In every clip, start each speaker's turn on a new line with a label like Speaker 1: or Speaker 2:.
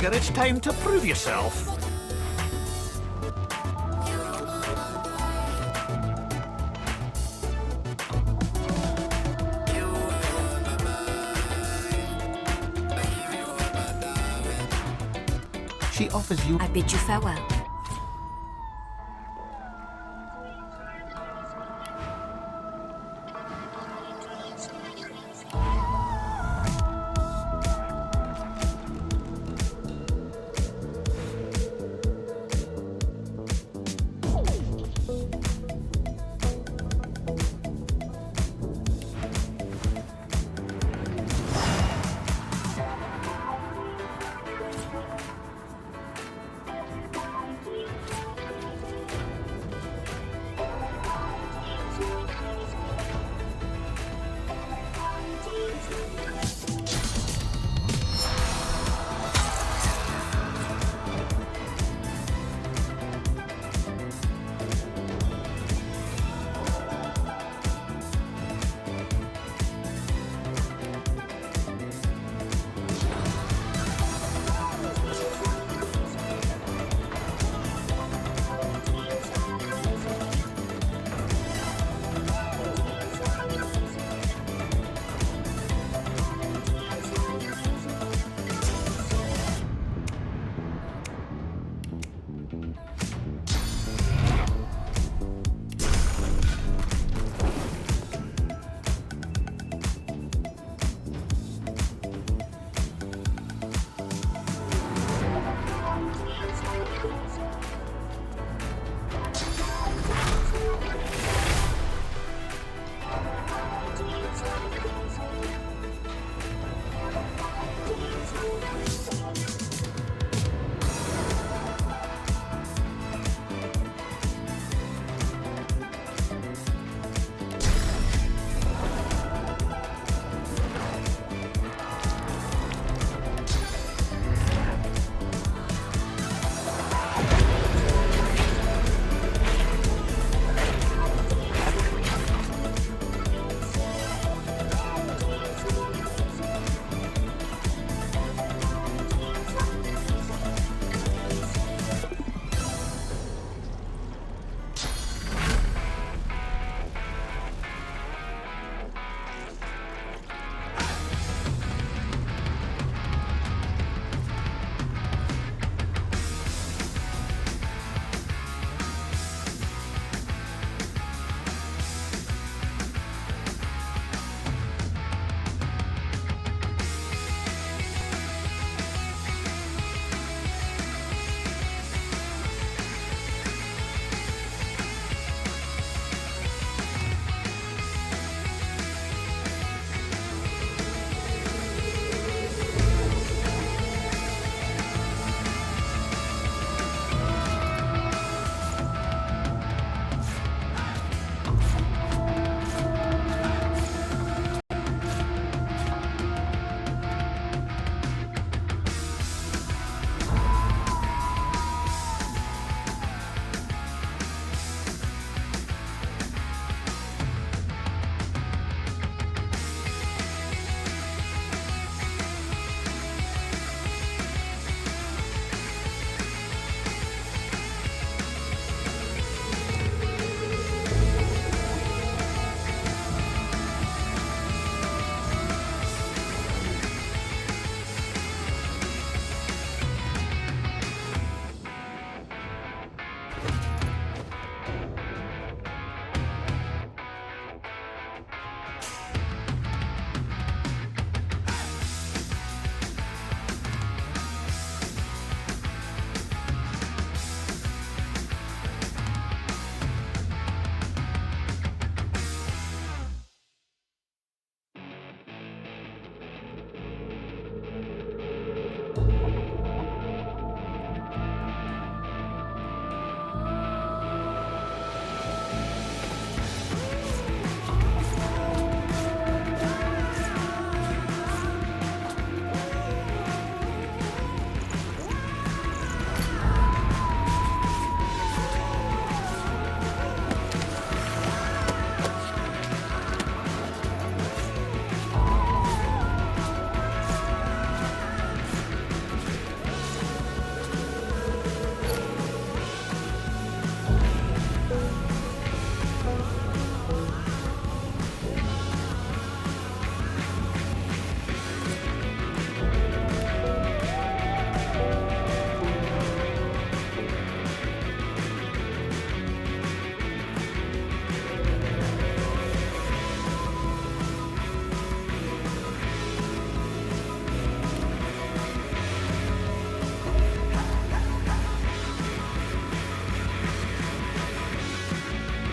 Speaker 1: figure it's time to prove yourself. She offers you...
Speaker 2: I bid you farewell.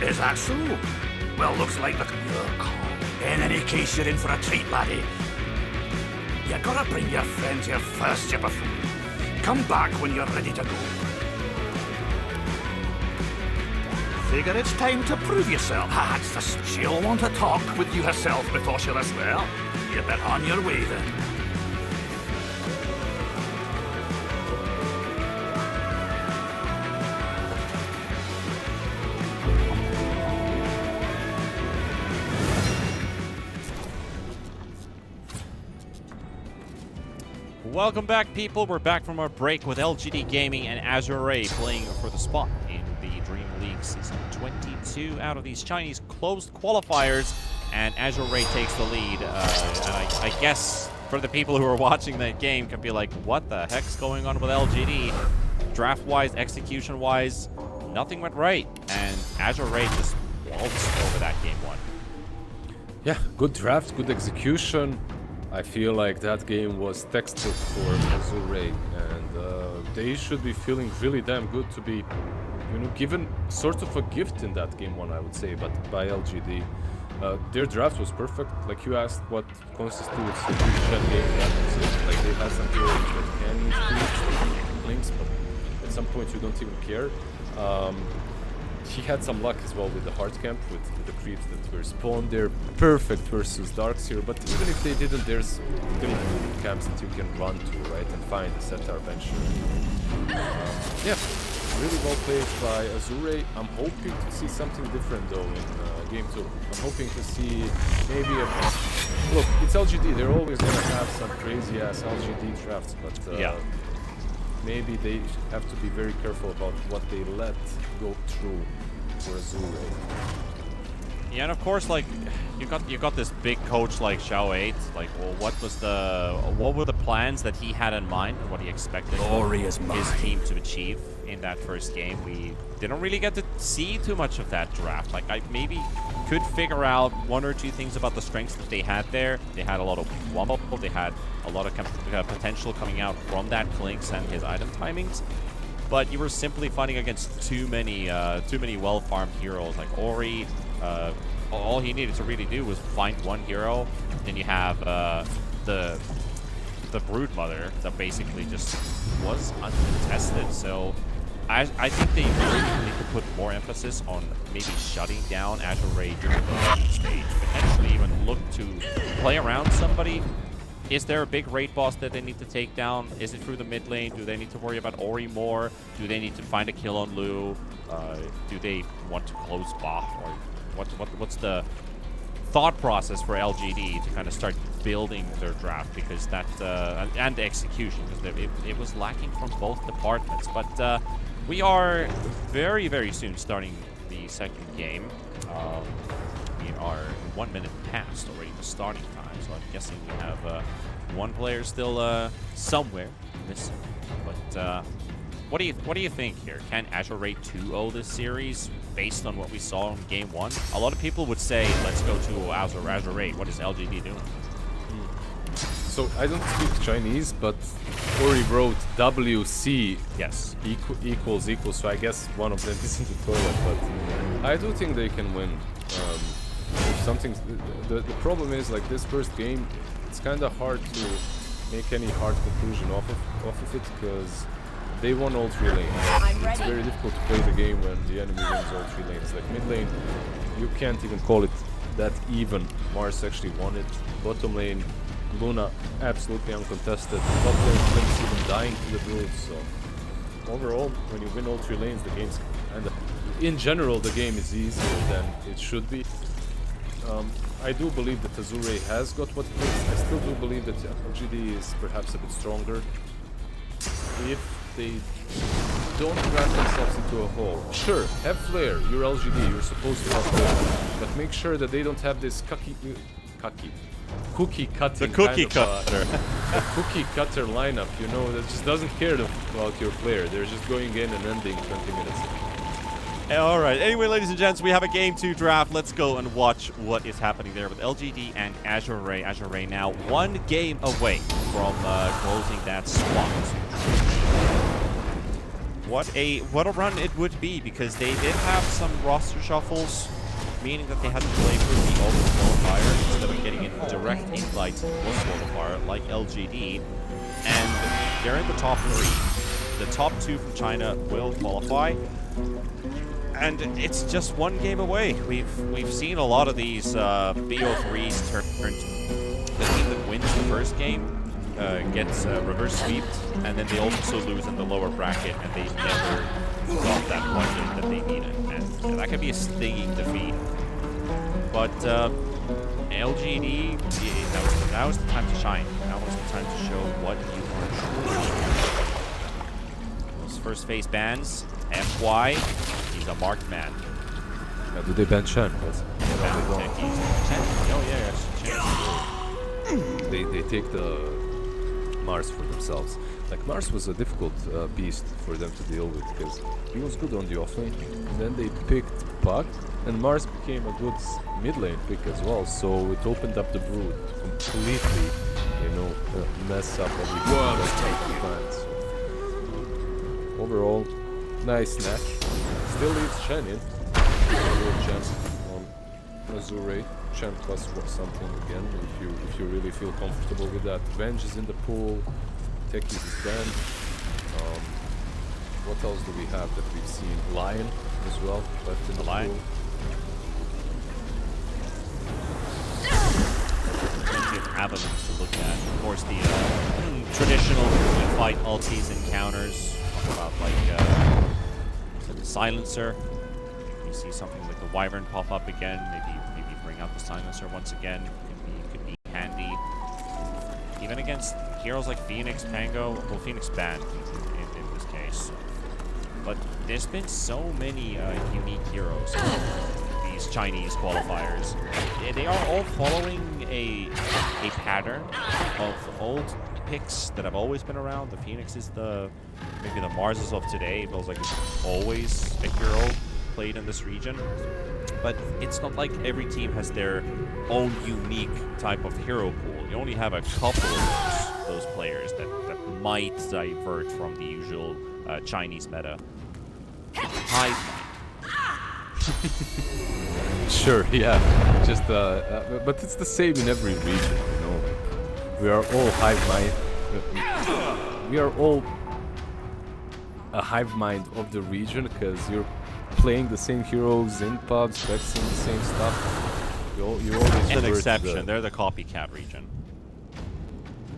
Speaker 1: Is that so? Well, looks like in any case, you're in for a treat, laddie. You gotta bring your friends here first, you buffoon. Come back when you're ready to go. Figure it's time to prove yourself. She'll want to talk with you herself before she'll swear. You bet on your way then.
Speaker 2: Welcome back, people. We're back from our break with LGD Gaming and Azure Ray playing for the spot in the Dream League Season 22 out of these Chinese closed qualifiers, and Azure Ray takes the lead. And I guess for the people who are watching that game can be like, what the heck's going on with LGD? Draft-wise, execution-wise, nothing went right, and Azure Ray just waltzed over that game one.
Speaker 3: Yeah, good draft, good execution. I feel like that game was textbook for Azure, and they should be feeling really damn good to be, given sort of a gift in that game one, I would say, but by LGD. Their draft was perfect. Like you asked, what constitutes a good gen game? That was it. Like they had some heroes that can use creeps, links, but at some point you don't even care. He had some luck as well with the hard camp, with the creeps that were spawned there. Perfect versus darks here, but even if they didn't, there's still camps that you can run to, right, and find a setar eventually. Yeah, really well played by Azure. I'm hoping to see something different though in game 2. I'm hoping to see maybe look, it's LGD, they're always gonna have some crazy ass LGD drafts, but
Speaker 2: yeah.
Speaker 3: Maybe they have to be very careful about what they let go through for Azure.
Speaker 2: Yeah, and of course, like you got this big coach like Xiao 8. Like, well, what were the plans that he had in mind and what he expected his team to achieve in that first game? We didn't really get to see too much of that draft. Like, I maybe could figure out one or two things about the strengths that they had there. They had a lot of wobble. They had a lot of potential coming out from that Clinks and his item timings. But you were simply fighting against too many well-farmed heroes like Ori. All he needed to really do was find one hero. Then you have the Broodmother that basically just was uncontested. So I think they really need to put more emphasis on maybe shutting down Azure Ray during the lead stage. Potentially even look to play around somebody. Is there a big raid boss that they need to take down? Is it through the mid lane? Do they need to worry about Ori more? Do they need to find a kill on Lu? Do they want to close bot? Or what's the thought process for LGD to kind of start building their draft? Because that and the execution, because it was lacking from both departments. But we are very, very soon starting the second game. We are 1 minute past already the starting time, so I'm guessing we have one player still somewhere missing. But what do you think here? Can Azure Ray 2-0 this series based on what we saw in game 1? A lot of people would say, let's go to Azure Ray. What is LGD doing?
Speaker 3: So I don't speak Chinese, but Ori wrote WC
Speaker 2: Yes.
Speaker 3: equals, so I guess one of them is in the toilet, but I do think they can win. The problem is, like, this first game, it's kind of hard to make any hard conclusion off of it, because they won all 3 lanes. It's very difficult to play the game when the enemy wins all 3 lanes. Like mid lane, you can't even call it that even. Mars actually won it. Bottom lane, Luna absolutely uncontested. Top lane, Flink's even dying to the Brood. So overall, when you win all 3 lanes, the game's kind of, in general, the game is easier than it should be. I do believe that Azure has got what it takes. I still do believe that LGD is perhaps a bit stronger. If they don't grab themselves into a hole. Sure, have flair, you're LGD, you're supposed to have flair. But make sure that they don't have this cookie cutting.
Speaker 2: The cookie
Speaker 3: kind
Speaker 2: cutter.
Speaker 3: The cookie cutter lineup, that just doesn't care about your flair. They're just going in and ending 20 minutes.
Speaker 2: All right. Anyway, ladies and gents, we have a game 2 draft. Let's go and watch what is happening there with LGD and Azure Ray. Azure Ray now 1 game away from closing that spot. what a run it would be, because they did have some roster shuffles, meaning that they had to play for the ultimate qualifier instead of getting a direct invite to the qualifier like LGD, and they're in the top 3. The top 2 from China will qualify, and it's just one game away. We've seen a lot of these BO3s turn. The team that wins the first game gets reverse sweeped, and then they also lose in the lower bracket, and they never got that one game that they needed, and that can be a stinging defeat. But LGD, now is the time to shine. Now is the time to show what you are truly. Those first phase bans, FY, he's a marked man.
Speaker 3: Do they ban Chen? They take the Mars for themselves. Like, Mars was a difficult beast for them to deal with because he was good on the offlane. Then they picked Puck, and Mars became a good mid lane pick as well. So it opened up the Brood to completely, you know, mess up everything. So overall, nice snatch. Still leaves Chen in. Chen on Azure. Chen plus something again, if you really feel comfortable with that. Venge is in the pool. Techies is banned. What else do we have that we've seen? Lion as well, left in the
Speaker 2: Lion.
Speaker 3: pool.
Speaker 2: Plenty of avenues to look at. Of course, the traditional fight ultis and counters. Talk about like the silencer. You see something like the Wyvern pop up again. Maybe bring out the silencer once again. Could be handy. Even against heroes like Phoenix, Pango. Well, Phoenix banned in this case. But there's been so many unique heroes in these Chinese qualifiers. They are all following a pattern of old picks that have always been around. The Phoenix is maybe the Marses of today. It feels like it's always a hero played in this region. But it's not like every team has their own unique type of hero pool. You only have a couple of those players that might divert from the usual Chinese meta. Hive.
Speaker 3: Sure, yeah. Just but it's the same in every region, you know. We are all hive mind. We are all a hive mind of the region because you're playing the same heroes in pubs, flexing the same stuff. You always
Speaker 2: an exception. They're the copycat region.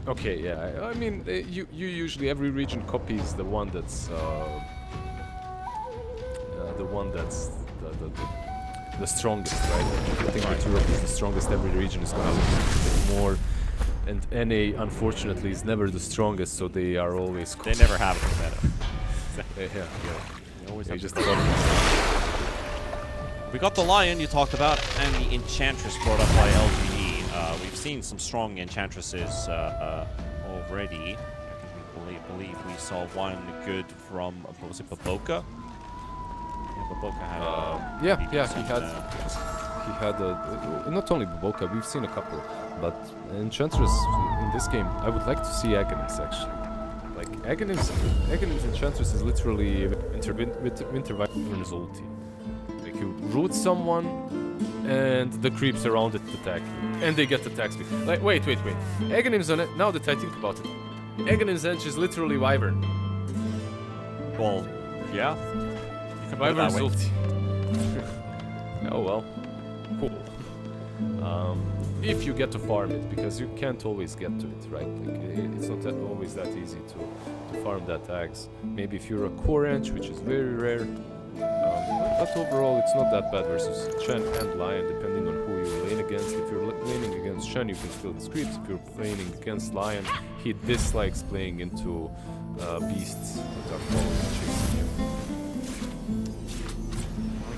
Speaker 3: Okay, yeah. I mean, you usually every region copies the one that's the strongest, right? If you think that Europe is the strongest, every region is gonna look a bit more. And NA, unfortunately, is never the strongest, so they are always.
Speaker 2: They never have it in the meta.
Speaker 3: Yeah.
Speaker 2: They always have
Speaker 3: just
Speaker 2: We got the Lion you talked about, and the Enchantress brought up by LGD. We've seen some strong Enchantresses already. I believe we saw one good from, was it Baboka? Yeah, Baboka had
Speaker 3: he had not only Baboka, we've seen a couple, but Enchantress in this game, I would like to see Aghanim actually. Like, Aghanim's Enchantress is literally Winter Wyvern's ulti. Like, you root someone, and the creeps around it attack you. And they get attack speed. Like, wait. Aghanim's on it, now that I think about it. Aghanim's Ench is literally Wyvern.
Speaker 2: Well, yeah.
Speaker 3: Wyvern's ulti. Oh well. Cool. If you get to farm it, because you can't always get to it, right? Like, it's not always that easy to farm that axe. Maybe if you're a core ench, which is very rare. But overall, it's not that bad versus Chen and Lion, depending on who you lane against. If you're laning against Chen, you can steal the creeps. If you're laning against Lion, he dislikes playing into beasts that are following and chasing you.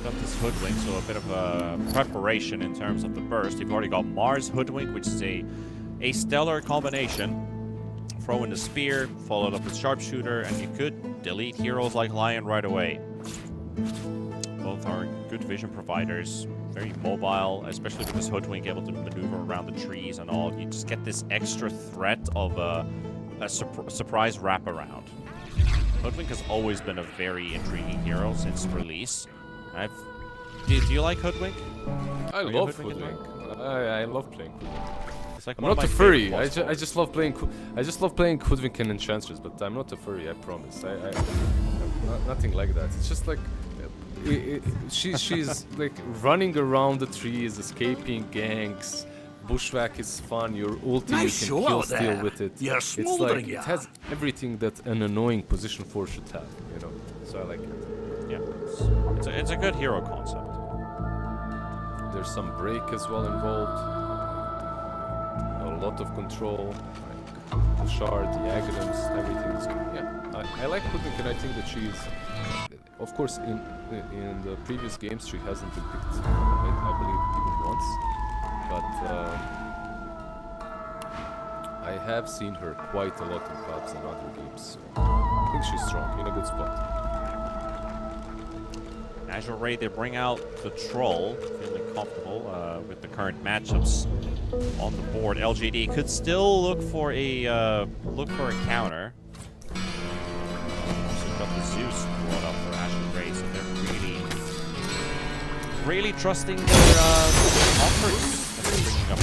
Speaker 2: Got this Hoodwink, so a bit of a preparation in terms of the burst. You've already got Mars Hoodwink, which is a stellar combination. Throw in the spear, followed up with sharpshooter, and you could delete heroes like Lion right away. Both are good vision providers, very mobile, especially with this Hoodwink able to maneuver around the trees and all. You just get this extra threat of a surprise wraparound. Hoodwink has always been a very intriguing hero since release. Do you like Hoodwink?
Speaker 3: I love Hoodwink. I love playing Hoodwink.
Speaker 2: It's like
Speaker 3: I'm
Speaker 2: one of
Speaker 3: not a
Speaker 2: my
Speaker 3: furry.
Speaker 2: favorite
Speaker 3: I just love playing. I just love playing Hoodwink and Enchantress, but I'm not a furry. I promise. Nothing like that. It's just like she's like running around the trees, escaping gangs. Bushwhack is fun. Your ulti
Speaker 1: Nice
Speaker 3: you can
Speaker 1: show
Speaker 3: kill
Speaker 1: out
Speaker 3: steal
Speaker 1: there.
Speaker 3: with it.
Speaker 1: You're
Speaker 3: It's like
Speaker 1: smouldering,
Speaker 3: it
Speaker 1: yeah.
Speaker 3: has everything that an annoying position 4 should have. You know. So I like it.
Speaker 2: Yeah, it's a good hero concept.
Speaker 3: There's some break as well involved. A lot of control. Like the shard, the agonyms, everything is good. Yeah, I like Hoodwink, and I think that she's, of course, in the previous games she hasn't been picked, I believe, even once. But I have seen her quite a lot in pubs and other games. So I think she's strong, in a good spot.
Speaker 2: Azure Ray, they bring out the Troll, feeling comfortable with the current matchups on the board. LGD could still look for a counter. Also got the Zeus brought up for Azure Ray, so they're really trusting their offers that they're bringing up.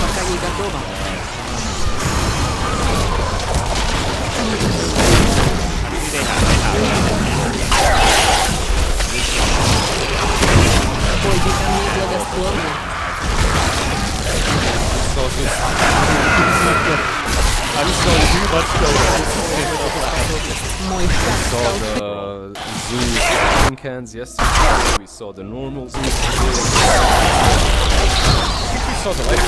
Speaker 4: Пока не готова. Боги ко мне благосклонны. Мой шаг стал
Speaker 3: The Zeus pink hands yesterday. We saw the normal Zeus today. We saw the light.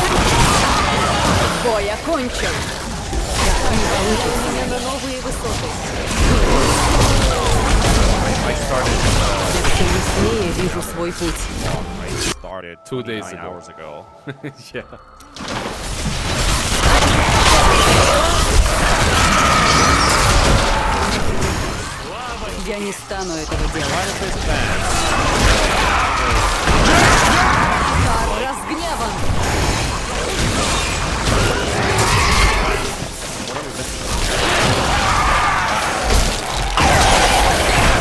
Speaker 4: Бой окончен. Не получится меня на новые высоты. Я все яснее вижу свой путь.
Speaker 2: I started
Speaker 3: 2 days
Speaker 2: 9
Speaker 3: ago.
Speaker 2: hours ago.
Speaker 3: Yeah.
Speaker 4: Я не стану этого делать. Кар разгневан.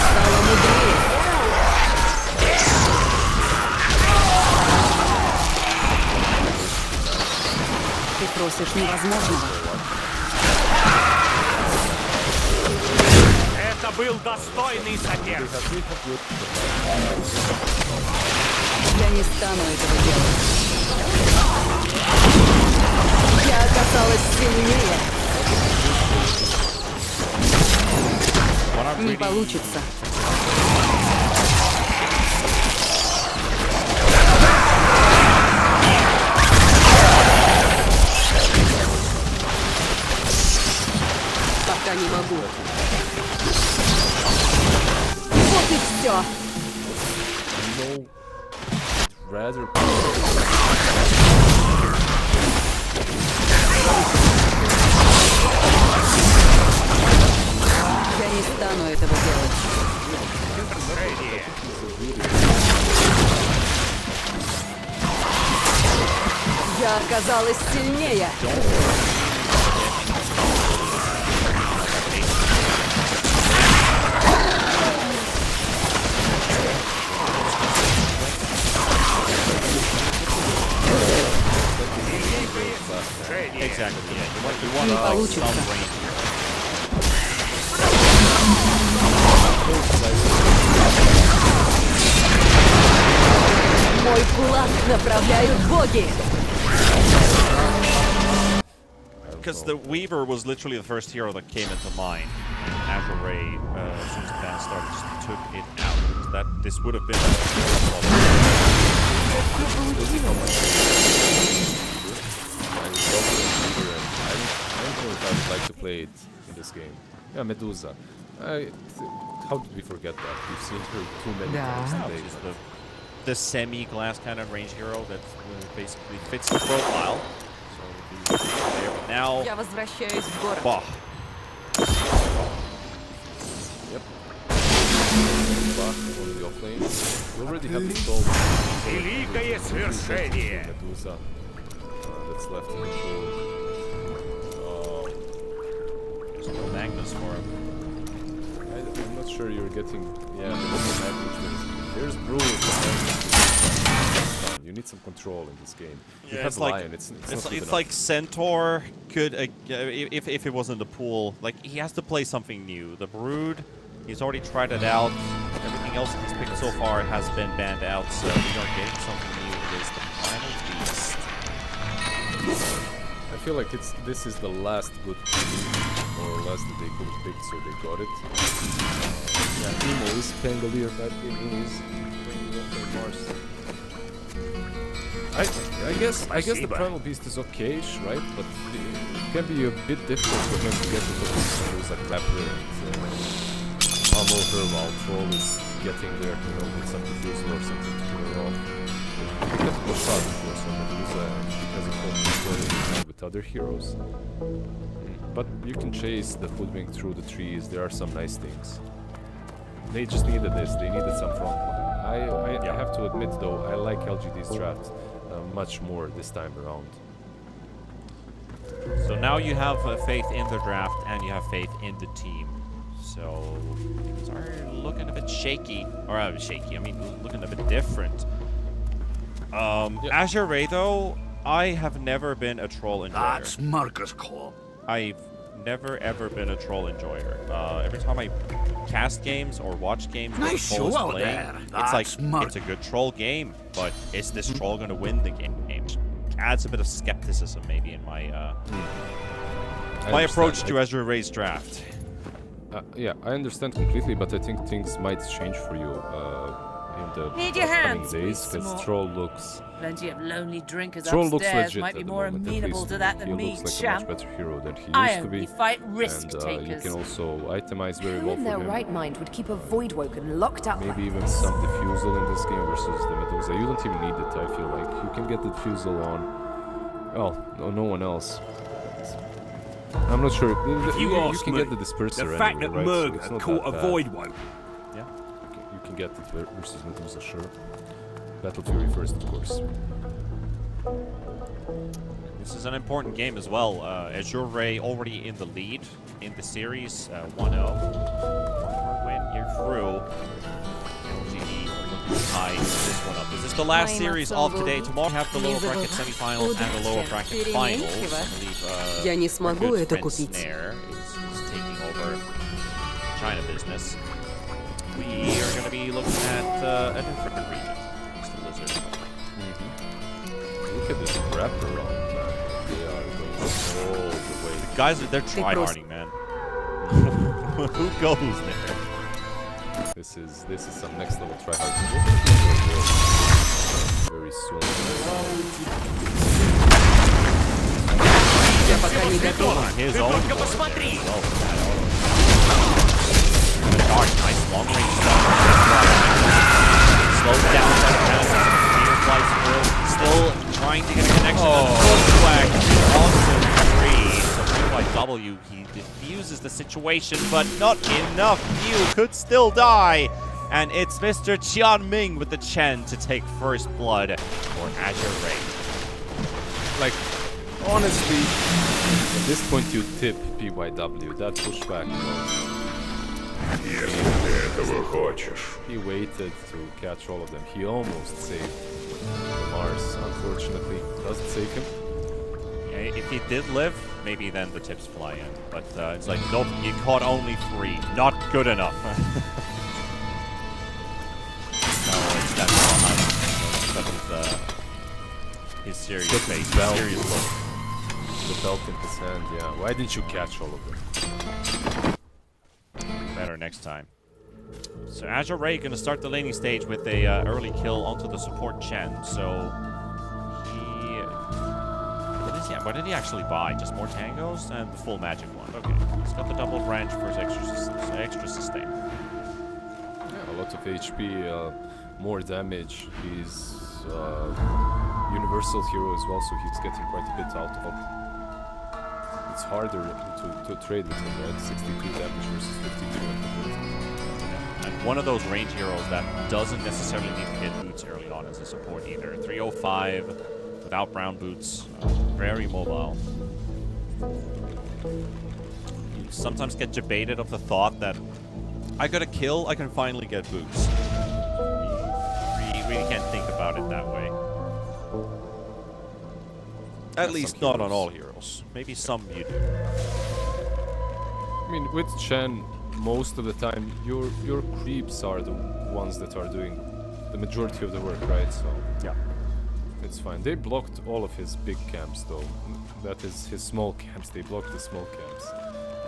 Speaker 4: Стало мудрее. Ты просишь невозможного.
Speaker 1: Это был достойный соперник.
Speaker 4: Я не стану этого делать. Я оказалась сильнее. Не получится. Пока не могу. Вот и все.
Speaker 3: No. Rather.
Speaker 4: Я не стану этого делать. Я оказалась сильнее.
Speaker 2: Exactly, yeah. You want
Speaker 4: Не
Speaker 2: some
Speaker 4: получится.
Speaker 2: range.
Speaker 4: Мой кулак направляют боги.
Speaker 2: Because the Weaver was literally the first hero that came into mind. Azure Ray, as soon as the ban started, just took it out. This would have been a
Speaker 3: I don't know if I would like to play it in this game. Yeah, Medusa. How did we forget that? We've seen her too many times today.
Speaker 2: She's the semi-glass kind of range hero that basically fits the profile. So there. Now,
Speaker 4: Я возвращаюсь в город.
Speaker 2: Bah.
Speaker 3: Yep. Back on the offlane. We already have installed
Speaker 1: Великое свершение.
Speaker 3: Medusa that's left in control.
Speaker 2: There's no Magnus for him.
Speaker 3: not sure you're getting. Yeah, the local damage. There's Brew. You need some control in this game. You have
Speaker 2: it's like
Speaker 3: Lion. It's not good
Speaker 2: it's
Speaker 3: enough.
Speaker 2: like Centaur could if it was in the pool, like he has to play something new. The Brood, he's already tried it out. Everything else he's picked so far has been banned out, so we are getting something new. It is the Primal Beast.
Speaker 3: I feel like this is the last good team, more or less, that they could have picked, so they got it. Yeah, Emo is Pangolier, bad game. Emo is playing Mars. I guess the Primal Beast is okay-ish, right? But it can be a bit difficult for him to get to the things like Rapper and pummel her while Troll is getting there, you know, with some defusal or something to pull her off. Difficult shot, of course, on Medusa, because of what with other heroes. But you can chase the Hoodwink through the trees. There are some nice things. They just needed this. They needed some front line. I have to admit, though, I like LGD's draft much more this time around.
Speaker 2: So now you have faith in the draft and you have faith in the team. So things are looking a bit shaky, or shaky. I mean, looking a bit different. Azure Ray, though, I have never been a troll enjoyer.
Speaker 1: That's Marcus Call.
Speaker 2: I've never ever been a troll enjoyer. Every time I cast games or watch games where
Speaker 1: Nice
Speaker 2: the troll is
Speaker 1: show out
Speaker 2: playing,
Speaker 1: there.
Speaker 2: it's like
Speaker 1: That's
Speaker 2: it's a good troll game, but is this troll going to win the game? Adds a bit of skepticism maybe in my approach to Azure Ray's draft.
Speaker 3: Yeah, I understand completely, but I think things might change for you in the
Speaker 5: Need your
Speaker 3: upcoming
Speaker 5: hands,
Speaker 3: days,
Speaker 5: please,
Speaker 3: because
Speaker 5: some more.
Speaker 3: Troll looks
Speaker 5: Plenty of lonely drinkers
Speaker 3: Troll looks
Speaker 5: upstairs
Speaker 3: legit
Speaker 5: might be
Speaker 3: at the
Speaker 5: more
Speaker 3: moment, at
Speaker 5: amenable
Speaker 3: least.
Speaker 5: to that than
Speaker 3: He
Speaker 5: me,
Speaker 3: looks like a
Speaker 5: champ.
Speaker 3: much better hero than he
Speaker 5: I
Speaker 3: used to be.
Speaker 5: only fight risk
Speaker 3: And you
Speaker 5: takers.
Speaker 3: can also itemize very
Speaker 4: Who
Speaker 3: well
Speaker 4: in
Speaker 3: for
Speaker 4: their
Speaker 3: him.
Speaker 4: right mind would keep a Voidwoken locked up?
Speaker 3: Maybe even some defusal in this game versus the Medusa. You don't even need it, I feel like. You can get the defusal on, well, no one else. I'm not sure.
Speaker 1: You
Speaker 3: You
Speaker 1: ask
Speaker 3: can
Speaker 1: me,
Speaker 3: get the disperser
Speaker 1: the fact
Speaker 3: anyway,
Speaker 1: that
Speaker 3: right? So it's
Speaker 1: Murga
Speaker 3: not
Speaker 1: caught a
Speaker 3: that bad.
Speaker 1: Voidwoke.
Speaker 2: Yeah.
Speaker 3: You can get it versus Medusa, sure. Battle Fury first, of course.
Speaker 2: This is an important game as well. Azure Ray already in the lead in the series, 1-0. One more win here through. LGD are looking to tie this one up. This is the last series of today. Tomorrow we have the lower bracket semifinals and the lower bracket finals. I believe
Speaker 4: Я не
Speaker 2: our
Speaker 4: смогу
Speaker 2: good
Speaker 4: это
Speaker 2: friend
Speaker 4: купить.
Speaker 2: Snare is taking over China business. We are going to be looking at a different region. It's the Blizzard.
Speaker 3: Look at this rapper on. They are going all the way.
Speaker 2: The guys, they're tryharding, man. Who goes there?
Speaker 3: This is some next level tryhard. Very soon.
Speaker 4: Я пока не готова.
Speaker 2: His own dark, nice long range stuff. Slows down that Fear flies through. Still trying to get a connection. Swag onto 3. So W, he diffuses the situation, but not enough. Mew could still die. And it's Mr. Qian Ming with the Chen to take first blood for Azure Ray.
Speaker 3: Like, honestly, at this point you tip PYW. That pushback was... He waited to catch all of them. He almost saved the Mars, unfortunately. Doesn't save him.
Speaker 2: Yeah, if he did live, maybe then the tips fly in. But it's like, nope, you caught only 3. Not good enough. No, it's that Valhalla. His serious face, his serious look.
Speaker 3: The belt in his hand, yeah. Why didn't you catch all of them?
Speaker 2: Better next time. So Azure Ray gonna start the laning stage with a early kill onto the support Chen. So he, what did he actually buy? Just more tangos and the full magic one. Okay, he's got the double branch for his extra sustain.
Speaker 3: Yeah, a lot of HP, more damage. He's universal hero as well, so he's getting quite a bit out of it. It's harder to trade with him, right? 62 damage versus 52 at the first.
Speaker 2: And one of those range heroes that doesn't necessarily need to get boots early on as a support either. 305 without brown boots, very mobile. You sometimes get debated of the thought that I got a kill, I can finally get boots. You really can't think about it that way. At least not on all heroes. Maybe some you do.
Speaker 3: I mean, with Chen, most of the time, your creeps are the ones that are doing the majority of the work, right? So
Speaker 2: Yeah.
Speaker 3: it's fine. They blocked all of his big camps, though. That is his small camps. They blocked the small camps.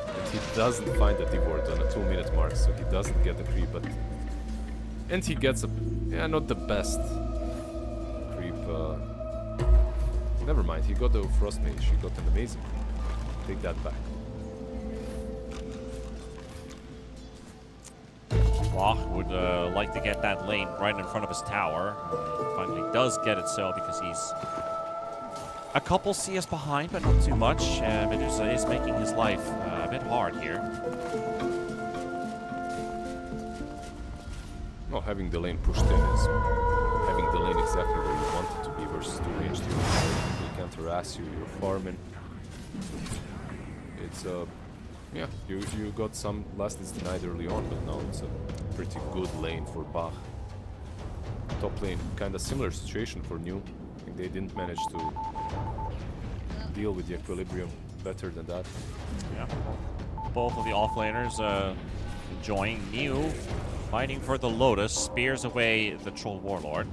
Speaker 3: And he doesn't find the D-ward on a 2-minute mark, so he doesn't get the creep, but... And he gets a... Yeah, not the best creep. Never mind, he got the Frost Mage. He got an amazing creep. Take that back.
Speaker 2: Bach would like to get that lane right in front of his tower. He finally does get it so because he's a couple CS behind, but not too much. Medusa is making his life a bit hard here.
Speaker 3: Well, having the lane pushed in is having the lane exactly where you want it to be versus 2 ranged heroes. They can't harass you, you're farming. It's yeah, you got some last is denied early on, but now it's a pretty good lane for Bach. Top lane, kinda similar situation for New. I think they didn't manage to deal with the equilibrium better than that.
Speaker 2: Yeah. Both of the offlaners enjoying New, fighting for the Lotus, spears away the Troll Warlord.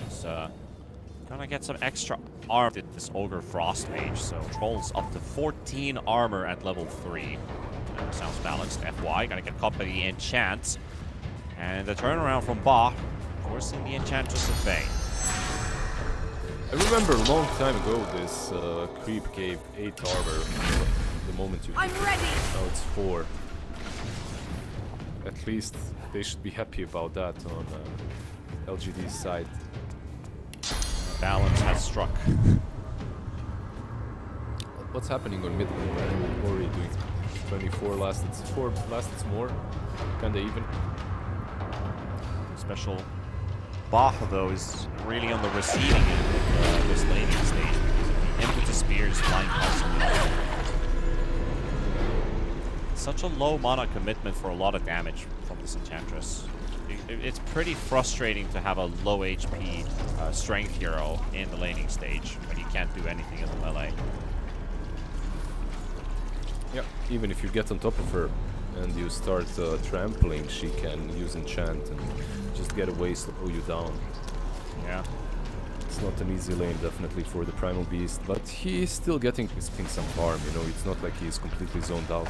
Speaker 2: He's gonna get some extra armor with this Ogre Frost Mage, so Troll's up to 14 armor at level 3. Sounds balanced. FY, gonna get caught by the Enchant. And the turnaround from Bach, forcing the Enchantress at bay.
Speaker 3: I remember a long time ago this creep gave 8 armor the moment you...
Speaker 5: I'm ready!
Speaker 3: Now it's 4. At least they should be happy about that on LGD's side.
Speaker 2: Balance has struck.
Speaker 3: What's happening on mid lane? What are you doing? 24 lasted 4 lasted more. Kinda even.
Speaker 2: Special Bach, though, is really on the receiving end of this laning stage because of the impetus spears flying constantly up. Such a low mana commitment for a lot of damage from this Enchantress. It's pretty frustrating to have a low HP strength hero in the laning stage when you can't do anything in the melee.
Speaker 3: Yeah, even if you get on top of her and you start trampling, she can use enchant and just get away, slow you down.
Speaker 2: Yeah.
Speaker 3: It's not an easy lane, definitely, for the Primal Beast, but he is still getting some farm, you know, it's not like he's completely zoned out.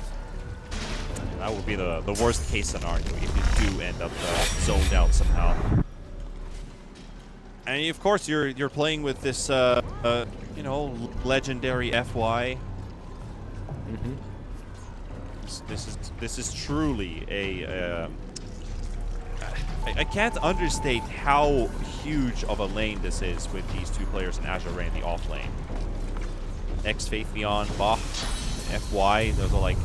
Speaker 2: That would be the worst case scenario if you do end up zoned out somehow. And of course you're playing with this you know, legendary FY.
Speaker 3: Mm-hmm.
Speaker 2: This is truly a I can't understate how huge of a lane this is with these two players in Azure Ray in the off lane. Faith Beyond, Bach, FY, those are like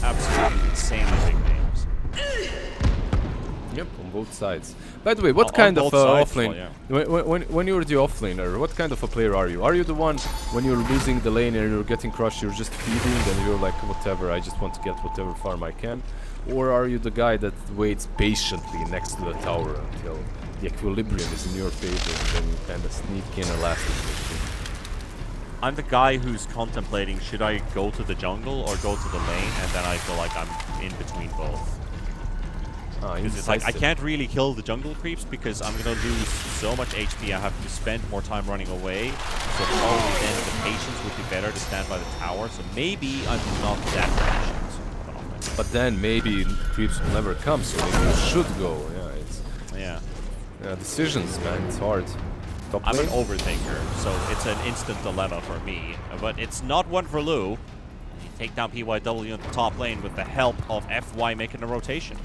Speaker 2: absolutely insanely big names.
Speaker 3: Yep, on both sides. By the way, what kind of offlane?
Speaker 2: Well, yeah.
Speaker 3: When you're the offlaner, what kind of a player are you? Are you the one when you're losing the lane and you're getting crushed, you're just feeding and you're like, whatever, I just want to get whatever farm I can? Or are you the guy that waits patiently next to the tower until the equilibrium is in your favor and then you kind of sneak in a last victory?
Speaker 2: I'm the guy who's contemplating, should I go to the jungle or go to the lane, and then I feel like I'm in between both. Because it's like, I can't really kill the jungle creeps because I'm going to lose so much HP, I have to spend more time running away. So probably then the patience would be better to stand by the tower, so maybe I'm not that patient.
Speaker 3: But then maybe creeps will never come, so maybe you should go. Yeah, it's...
Speaker 2: Yeah.
Speaker 3: Decisions, man, it's hard. Top
Speaker 2: I'm
Speaker 3: lane?
Speaker 2: an overthinker, so it's an instant dilemma for me. But it's not one for Lou. You take down PYW in the top lane with the help of FY making a rotation.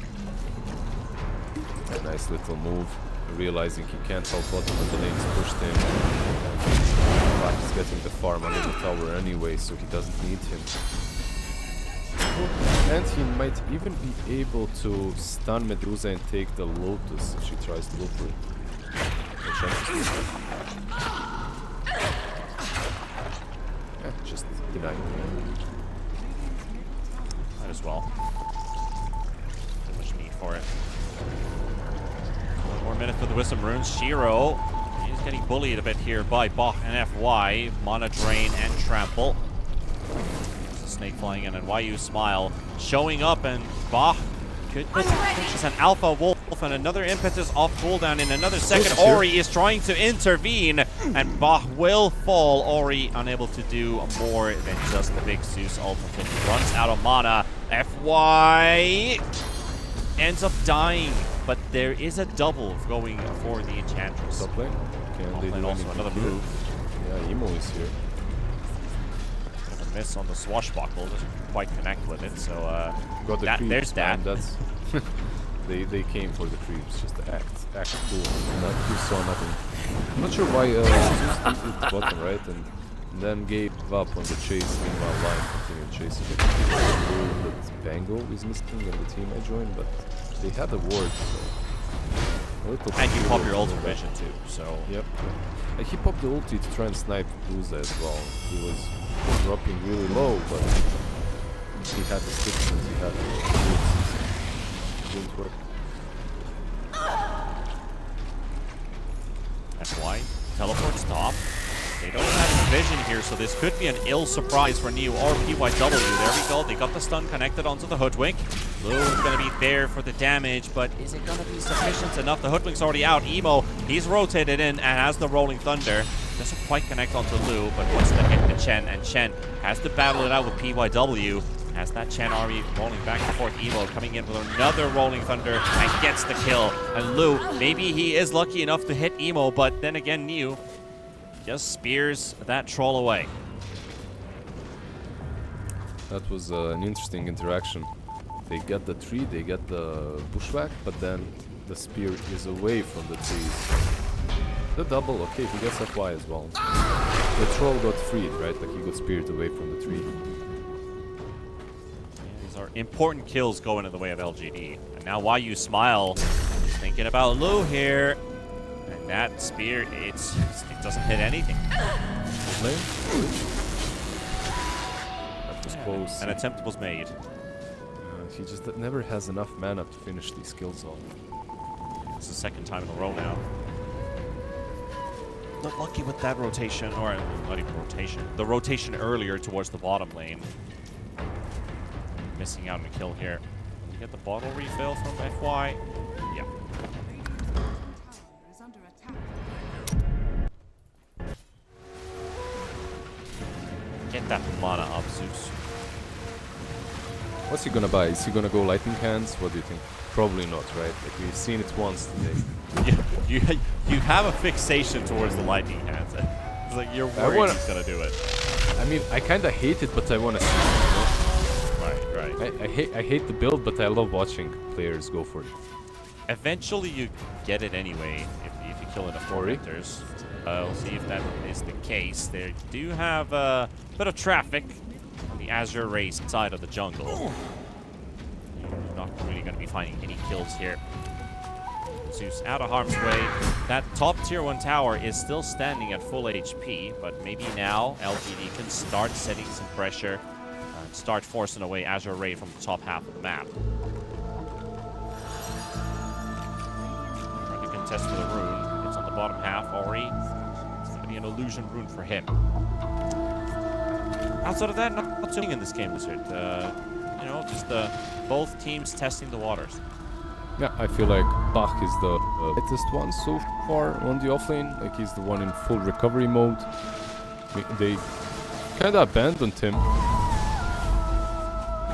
Speaker 3: A nice little move, realizing he can't help bottom when the lane's pushed in. But he's getting the farm under the tower anyway, so he doesn't need him. And he might even be able to stun Medusa and take the Lotus if she tries to go for it. Yeah, just deny.
Speaker 2: Might as well. Too much need for it. 1 more minute for the Wisdom Runes. Shiro, he's getting bullied a bit here by Bach and FY. Mana Drain and Trample. There's a snake flying in, and YU Smile showing up, and Bach could just an Alpha Wolf and another impetus off cooldown in another second. Ori is trying to intervene, and Bach will fall. Ori unable to do more than just the big Zeus ultimate. Runs out of mana. FY ends up dying, but there is a double going for the Enchantress.
Speaker 3: Top lane. Can they do
Speaker 2: Also another move.
Speaker 3: Yeah, Emo is here.
Speaker 2: A miss on the swashbuckle, doesn't quite connect with it, so
Speaker 3: Got the creeps,
Speaker 2: there's that.
Speaker 3: man, that's they came for the creeps, just to act cool. Like you saw nothing. I'm not sure why Zeus did the bottom, right? And then gave up on the chase, meanwhile Lion continued chasing it. That Bango is missing in the team I joined, but they had a ward, so a little
Speaker 2: And you pop your
Speaker 3: ult
Speaker 2: ultimate vision too, so
Speaker 3: Yep. He popped the ulti to try and snipe Bluza as well. He was dropping really low, but he had the sticks and he had the boots. It didn't work.
Speaker 2: FY teleport stop. They don't have any vision here, so this could be an ill surprise for Neo or PYW. There we go. They got the stun connected onto the Hoodwink. Blue's going to be there for the damage, but is it going to be sufficient enough? The Hoodwink's already out. Emo, he's rotated in and has the Rolling Thunder. Doesn't quite connect onto Lu, but wants to hit the Chen, and Chen has to battle it out with PYW. As that Chen army rolling back and forth, Emo coming in with another Rolling Thunder and gets the kill. And Lu, maybe he is lucky enough to hit Emo, but then again, Neo just spears that troll away.
Speaker 3: That was an interesting interaction. They get the tree, they get the bushwhack, but then the spear is away from the trees. The double, okay, he gets FY as well. The troll got freed, right? Like he got speared away from the tree.
Speaker 2: These are important kills going in the way of LGD. And now YU Smile is thinking about Lu here. And that spear, it doesn't hit anything.
Speaker 3: Lane? That was close.
Speaker 2: An attempt was made.
Speaker 3: He just never has enough mana to finish these kills off.
Speaker 2: It's the second time in a row now. Not lucky with that rotation, or not even rotation. The rotation earlier towards the bottom lane. Missing out on a kill here. Did you get the bottle refill from FY? Yeah. Get that mana up, Zeus.
Speaker 3: What's he gonna buy? Is he gonna go Lightning Hands? What do you think? Probably not, right? Like we've seen it once today.
Speaker 2: You have a fixation towards the Lightning Hands. It's like you're worried he's gonna do it.
Speaker 3: I mean, I kinda hate it, but I wanna see it, you know?
Speaker 2: Right.
Speaker 3: I hate the build, but I love watching players go for it.
Speaker 2: Eventually you get it anyway if you kill enough tormentors. We'll see if that is the case. They do have a bit of traffic on the Azure Race side of the jungle. You're not really going to be finding any kills here. Zeus out of harm's way. That top tier 1 tower is still standing at full HP, but maybe now LGD can start setting some pressure and start forcing away Azure Ray from the top half of the map. Trying to contest for the rune. It's on the bottom half. Ori. It's going to be an illusion rune for him. Outside of that, not too in this game, Lizard. You know, just both teams testing the waters.
Speaker 3: Yeah, I feel like Bach is the latest one so far on the offlane. Like he's the one in full recovery mode. They kinda abandoned him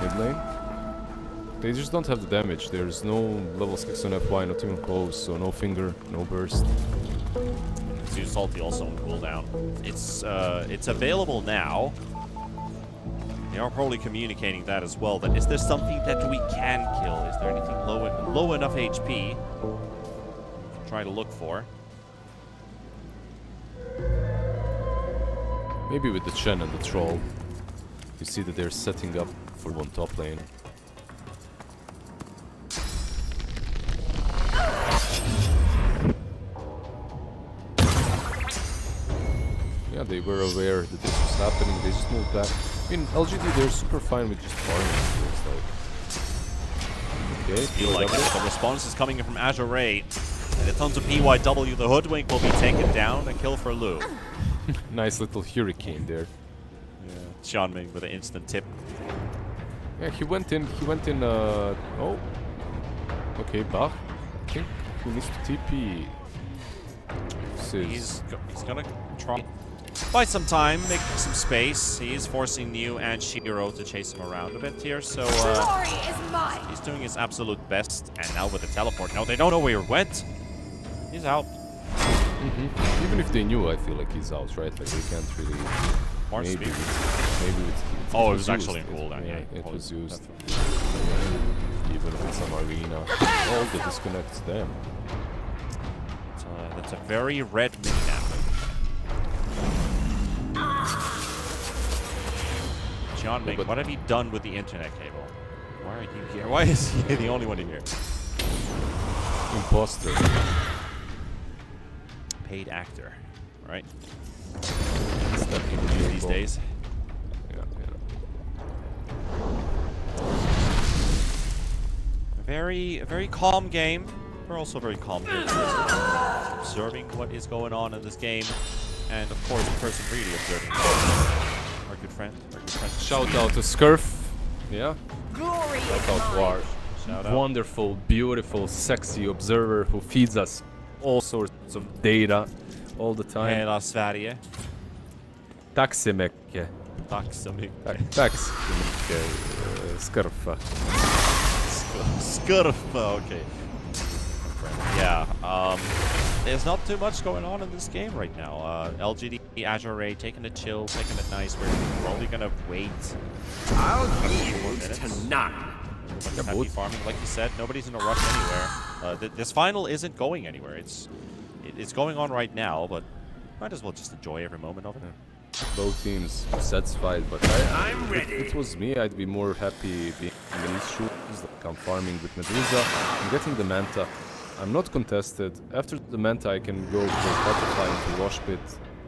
Speaker 3: mid lane. They just don't have the damage. There's no level 6 on FY, not even close, so no finger, no burst.
Speaker 2: Zeus ulti also on cooldown. It's available now. They are probably communicating that as well. That is there something that we can kill? Is there anything low enough HP? Try to look for.
Speaker 3: Maybe with the Chen and the Troll. You see that they're setting up for one top lane. Yeah, they were aware that this was happening. They just moved back. I mean, LGD, they're super fine with just farming. So it's like Okay,
Speaker 2: Feel like the response is coming in from Azure Ray. And a tons of PYW. The Hoodwink will be taken down. A kill for Lu.
Speaker 3: Nice little hurricane there.
Speaker 2: Yeah. Sean Ming with an instant tip.
Speaker 3: Yeah, he went in. Oh. Okay, Bach. I think he needs to TP.
Speaker 2: He's gonna try buy some time, make some space. He's forcing Niu and Shiro to chase him around a bit here, so
Speaker 5: Glory is mine.
Speaker 2: he's doing his absolute best. And now with the teleport, no, they don't know where he went. He's out.
Speaker 3: Even if they knew, I feel like he's out, right? Like they can't really.
Speaker 2: More
Speaker 3: Maybe
Speaker 2: speed.
Speaker 3: it's
Speaker 2: Oh, it was actually in
Speaker 3: used.
Speaker 2: cooldown. Yeah,
Speaker 3: it
Speaker 2: holy-
Speaker 3: was used.
Speaker 2: that's-
Speaker 3: Even with some arena, all the disconnects them.
Speaker 2: That's a very red mini-map. John Ming,
Speaker 3: but-
Speaker 2: what have you done with the internet cable? Why are you here? Why is he the only one here?
Speaker 3: Imposter.
Speaker 2: Paid actor, right?
Speaker 3: It's not even
Speaker 2: These
Speaker 3: usable.
Speaker 2: days.
Speaker 3: Yeah.
Speaker 2: A very calm game. We're also very calm here. Observing what is going on in this game. And of course, the person really observing our good friend.
Speaker 3: Shout out to Scurf. Yeah.
Speaker 5: Glory is
Speaker 3: Shout out
Speaker 5: mine.
Speaker 3: War.
Speaker 2: Shout out.
Speaker 3: Wonderful, beautiful, sexy observer who feeds us all sorts of data all the time.
Speaker 2: Hela Sverige.
Speaker 3: Tack så mycket.
Speaker 2: Tack så mycket.
Speaker 3: Tack så mycket, Scurfa.
Speaker 2: Skurfa, okay. Yeah, there's not too much going on in this game right now. LGD, Azure Ray taking it chill, taking it nice. We're probably gonna wait
Speaker 1: I'll
Speaker 2: more
Speaker 1: yield to
Speaker 2: minutes.
Speaker 1: none.
Speaker 2: Everybody's happy farming, like you said. Nobody's in a rush anywhere. This final isn't going anywhere. It's going on right now, but might as well just enjoy every moment of it.
Speaker 3: Both teams satisfied, but
Speaker 1: I'm ready.
Speaker 3: If it was me, I'd be more happy being in these shoes. Like I'm farming with Medusa. I'm getting the Manta. I'm not contested. After the Manta, I can go for Butterfly into Wash Pit.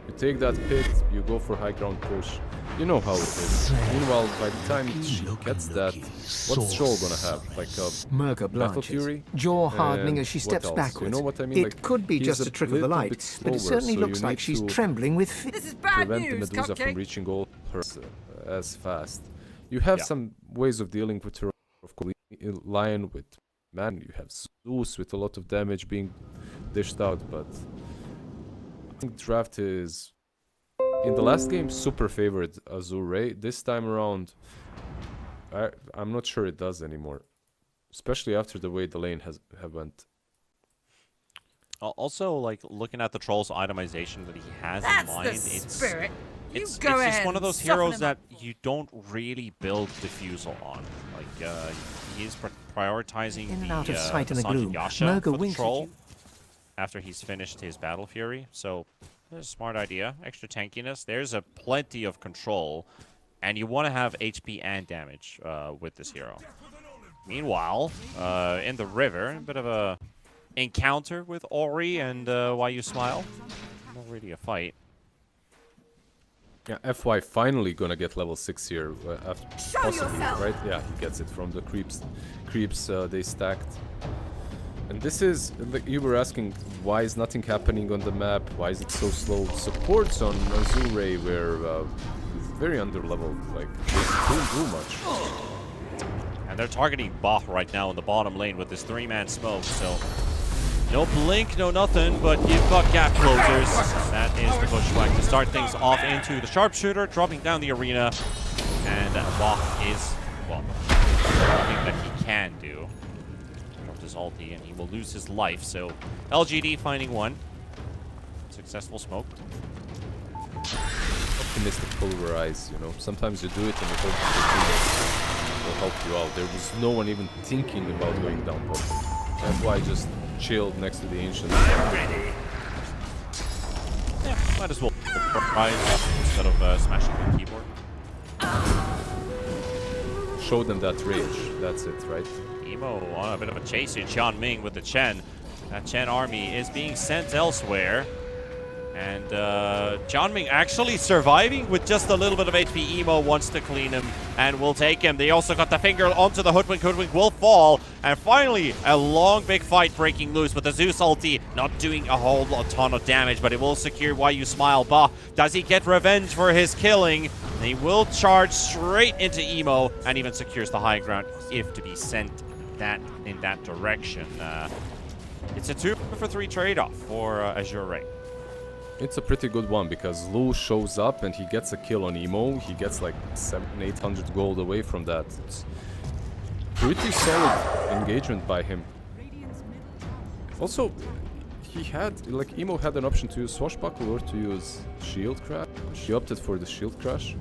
Speaker 3: You take that pit, you go for high ground push. You know how it is. Meanwhile, by the time she gets that, what's Shoal gonna have? Like a
Speaker 6: Murga
Speaker 3: Battle
Speaker 6: blanches,
Speaker 3: Fury?
Speaker 6: jaw hardening
Speaker 3: And
Speaker 6: as she
Speaker 3: what
Speaker 6: steps
Speaker 3: else?
Speaker 6: backwards.
Speaker 3: You know what I mean?
Speaker 6: It
Speaker 3: Like,
Speaker 6: could be
Speaker 3: he's
Speaker 6: just a trick of the
Speaker 3: little
Speaker 6: light,
Speaker 3: bit
Speaker 6: but it
Speaker 3: slower,
Speaker 6: certainly
Speaker 3: so
Speaker 6: looks
Speaker 3: you
Speaker 6: like
Speaker 3: need
Speaker 6: she's
Speaker 3: to
Speaker 6: trembling with fear.
Speaker 5: This is bad
Speaker 3: prevent the
Speaker 5: news,
Speaker 3: Medusa from
Speaker 5: Cupcake.
Speaker 3: reaching all her as fast. You have
Speaker 2: Yeah.
Speaker 3: some ways of dealing with her. Of course, Lion with man, you have Zeus with a lot of damage being dished out, but I think draft is in the last game super favored Azure Ray. This time around, I'm not sure it does anymore, especially after the way the lane have went.
Speaker 2: Also, like looking at the Troll's itemization that he has
Speaker 5: That's
Speaker 2: in mind,
Speaker 5: the spirit. You
Speaker 2: It's
Speaker 5: go
Speaker 2: just
Speaker 5: ahead
Speaker 2: one of
Speaker 5: and
Speaker 2: those
Speaker 5: soften
Speaker 2: heroes
Speaker 5: him
Speaker 2: that
Speaker 5: up.
Speaker 2: you don't really build Diffusal on. Like, he is prioritizing
Speaker 6: In and
Speaker 2: the,
Speaker 6: out of sight in the
Speaker 2: Sanjin
Speaker 6: gloom,
Speaker 2: Yasha
Speaker 6: Murga
Speaker 2: for the
Speaker 6: winks at
Speaker 2: Troll
Speaker 6: you.
Speaker 2: after he's finished his Battle Fury. So, there's a smart idea. Extra tankiness. There's a plenty of control. And you want to have HP and damage with this hero. Meanwhile, in the river, a bit of a encounter with Ori and Why You Smile. Not really a fight.
Speaker 3: Yeah, FY finally gonna get level 6 here after possibly,
Speaker 5: yourself!
Speaker 3: right? Yeah, he gets it from the creeps they stacked. And this is, like, you were asking, why is nothing happening on the map? Why is it so slow? Supports on Azure Ray were very underleveled, like, they don't do much.
Speaker 2: And they're targeting Bach right now in the bottom lane with this 3-man smoke, so no blink, no nothing, but you've got gap closers. That is the bushwhack to start things off into the sharpshooter, dropping down the arena. And Bach is, well, nothing that he can do. Dropped his ulti and he will lose his life, so LGD finding one. Successful smoke.
Speaker 3: Optimistic pulverize, you know. Sometimes you do it and you hope that the team will help you out. There was no one even thinking about going down bottom. FY just chilled next to the Ancients.
Speaker 1: Ready.
Speaker 2: Yeah, might as well prize instead of smashing the keyboard.
Speaker 3: Show them that rage. That's it, right?
Speaker 2: Emo on a bit of a chase here. Xian Ming with the Chen. That Chen army is being sent elsewhere. And Xian Ming actually surviving with just a little bit of HP. Emo wants to clean him and will take him. They also got the finger onto the Hoodwink. Hoodwink will fall. And finally, a long, big fight breaking loose with the Zeus ulti not doing a whole ton of damage, but it will secure Why You Smile. Bah, does he get revenge for his killing? And he will charge straight into Emo and even secures the high ground if to be sent in that direction. It's a 2-for-3 trade-off for Azure.
Speaker 3: It's a pretty good one because Lu shows up and he gets a kill on Emo. He gets like 700-800 gold away from that. It's pretty solid engagement by him. Also, he had, like, Emo had an option to use Swashbuckle or to use Shield Crash. He opted for the Shield Crash.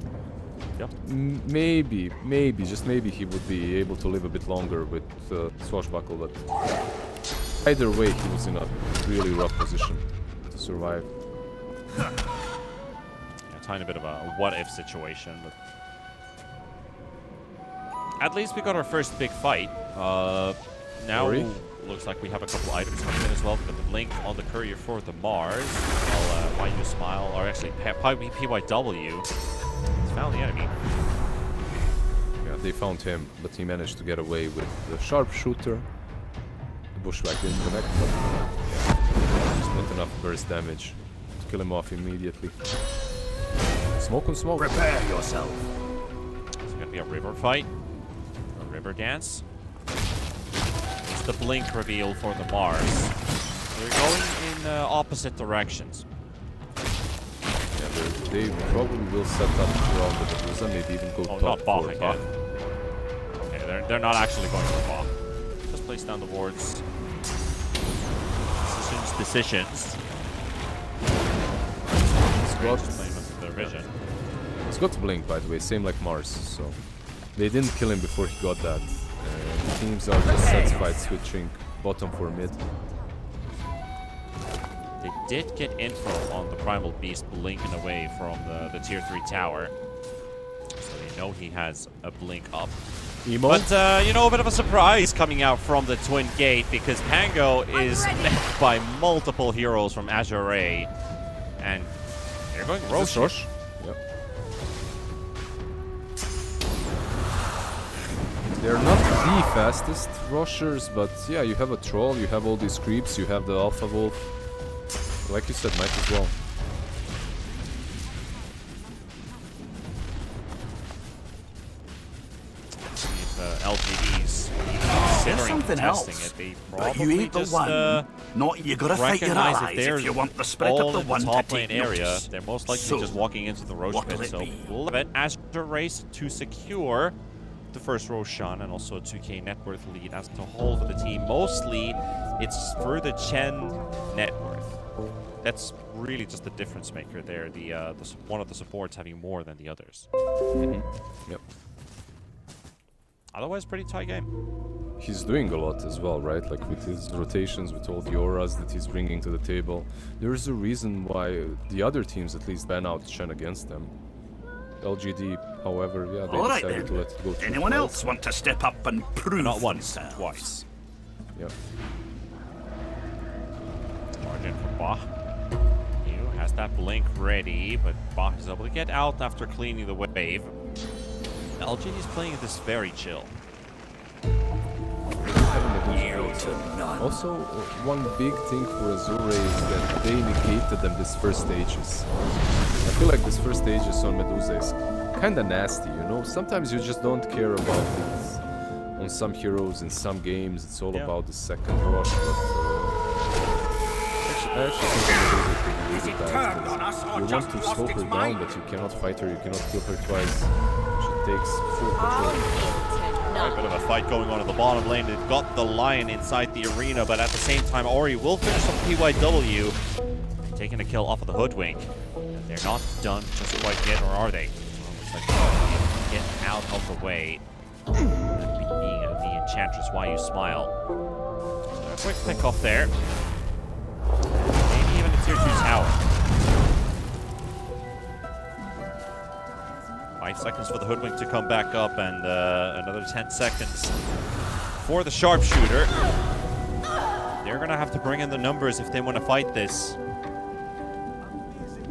Speaker 2: Yep.
Speaker 3: Maybe, just maybe he would be able to live a bit longer with Swashbuckle, but either way he was in a really rough position to survive.
Speaker 2: Yeah, a tiny bit of a what-if situation, but at least we got our first big fight. Now looks like we have a couple items coming in as well. We got the Blink on the Courier for the Mars. Well, Why You Smile, or actually PYW, has found the enemy.
Speaker 3: Yeah, they found him, but he managed to get away with the Sharpshooter. The Bushwhack didn't connect, but yeah, just not enough burst damage to kill him off immediately. Smoke on smoke.
Speaker 1: Prepare yourself.
Speaker 2: It's gonna be a river fight, a river dance. It's the Blink reveal for the Mars. They're going in opposite directions.
Speaker 3: Yeah, they probably will set up around the Medusa, maybe even go top
Speaker 2: not Bach
Speaker 3: for
Speaker 2: again.
Speaker 3: Bach.
Speaker 2: Okay, they're not actually going for Bach. Just place down the wards. Decisions. Just playing with their vision.
Speaker 3: He's got Blink, by the way, same like Mars, so they didn't kill him before he got that. Teams are just satisfied switching bottom for mid.
Speaker 2: They did get info on the Primal Beast blinking away from the tier 3 tower. So they know he has a blink up.
Speaker 3: Emo?
Speaker 2: But, you know, a bit of a surprise coming out from the Twin Gate because Pango is met by multiple heroes from Azure Ray. And they're going Rosh.
Speaker 3: Yep. They're not the fastest rushers, but yeah, you have a troll, you have all these creeps, you have the Alpha Wolf. Like you said, might as well.
Speaker 2: LGDs
Speaker 1: There's something else. But you ain't the one. Not you gotta fight your allies if you want the spread of the one to
Speaker 2: top
Speaker 1: take
Speaker 2: lane area.
Speaker 1: notice.
Speaker 2: They're most likely
Speaker 1: So,
Speaker 2: just walking into the Roche
Speaker 1: what'll
Speaker 2: pit.
Speaker 1: it
Speaker 2: So
Speaker 1: be?
Speaker 2: we'll have it as the race to secure the first Roshan and also a 2k net worth lead as a whole for the team. Mostly, it's for the Chen net worth. That's really just the difference maker there. One of the supports having more than the others.
Speaker 3: Yep.
Speaker 2: Otherwise, pretty tight game.
Speaker 3: He's doing a lot as well, right? Like with his rotations, with all the auras that he's bringing to the table. There's a reason why the other teams at least ban out Chen against them. LGD, however, yeah, they
Speaker 1: Alright
Speaker 3: decided
Speaker 1: then.
Speaker 3: to let it go through.
Speaker 1: Anyone else want to step up and prove
Speaker 2: Not once,
Speaker 1: themselves?
Speaker 2: twice.
Speaker 3: Yep.
Speaker 2: Margin for Bach. Yu has that blink ready, but Bach is able to get out after cleaning the wave. LGD is playing this very chill.
Speaker 1: Yield to none.
Speaker 3: Also, one big thing for Azure is that they negated them this first stages. I feel like this first stages on Medusa is kinda nasty, you know? Sometimes you just don't care about it. On some heroes, in some games, it's all about the second rush, but I actually think Medusa could be really bad. You want to slow her down, but you cannot fight her, you cannot kill her twice. She takes full control.
Speaker 2: A bit of a fight going on at the bottom lane. They've got the Lion inside the arena, but at the same time, Ori will finish on PYW, taking a kill off of the Hoodwink. And they're not done just quite yet, or are they? Looks like they get out of the way. Being the Enchantress, Why You Smile. So a quick pick off there. Maybe even a tier 2 tower. 5 seconds for the Hoodwink to come back up, and another 10 seconds for the Sharpshooter. They're gonna have to bring in the numbers if they want to fight this.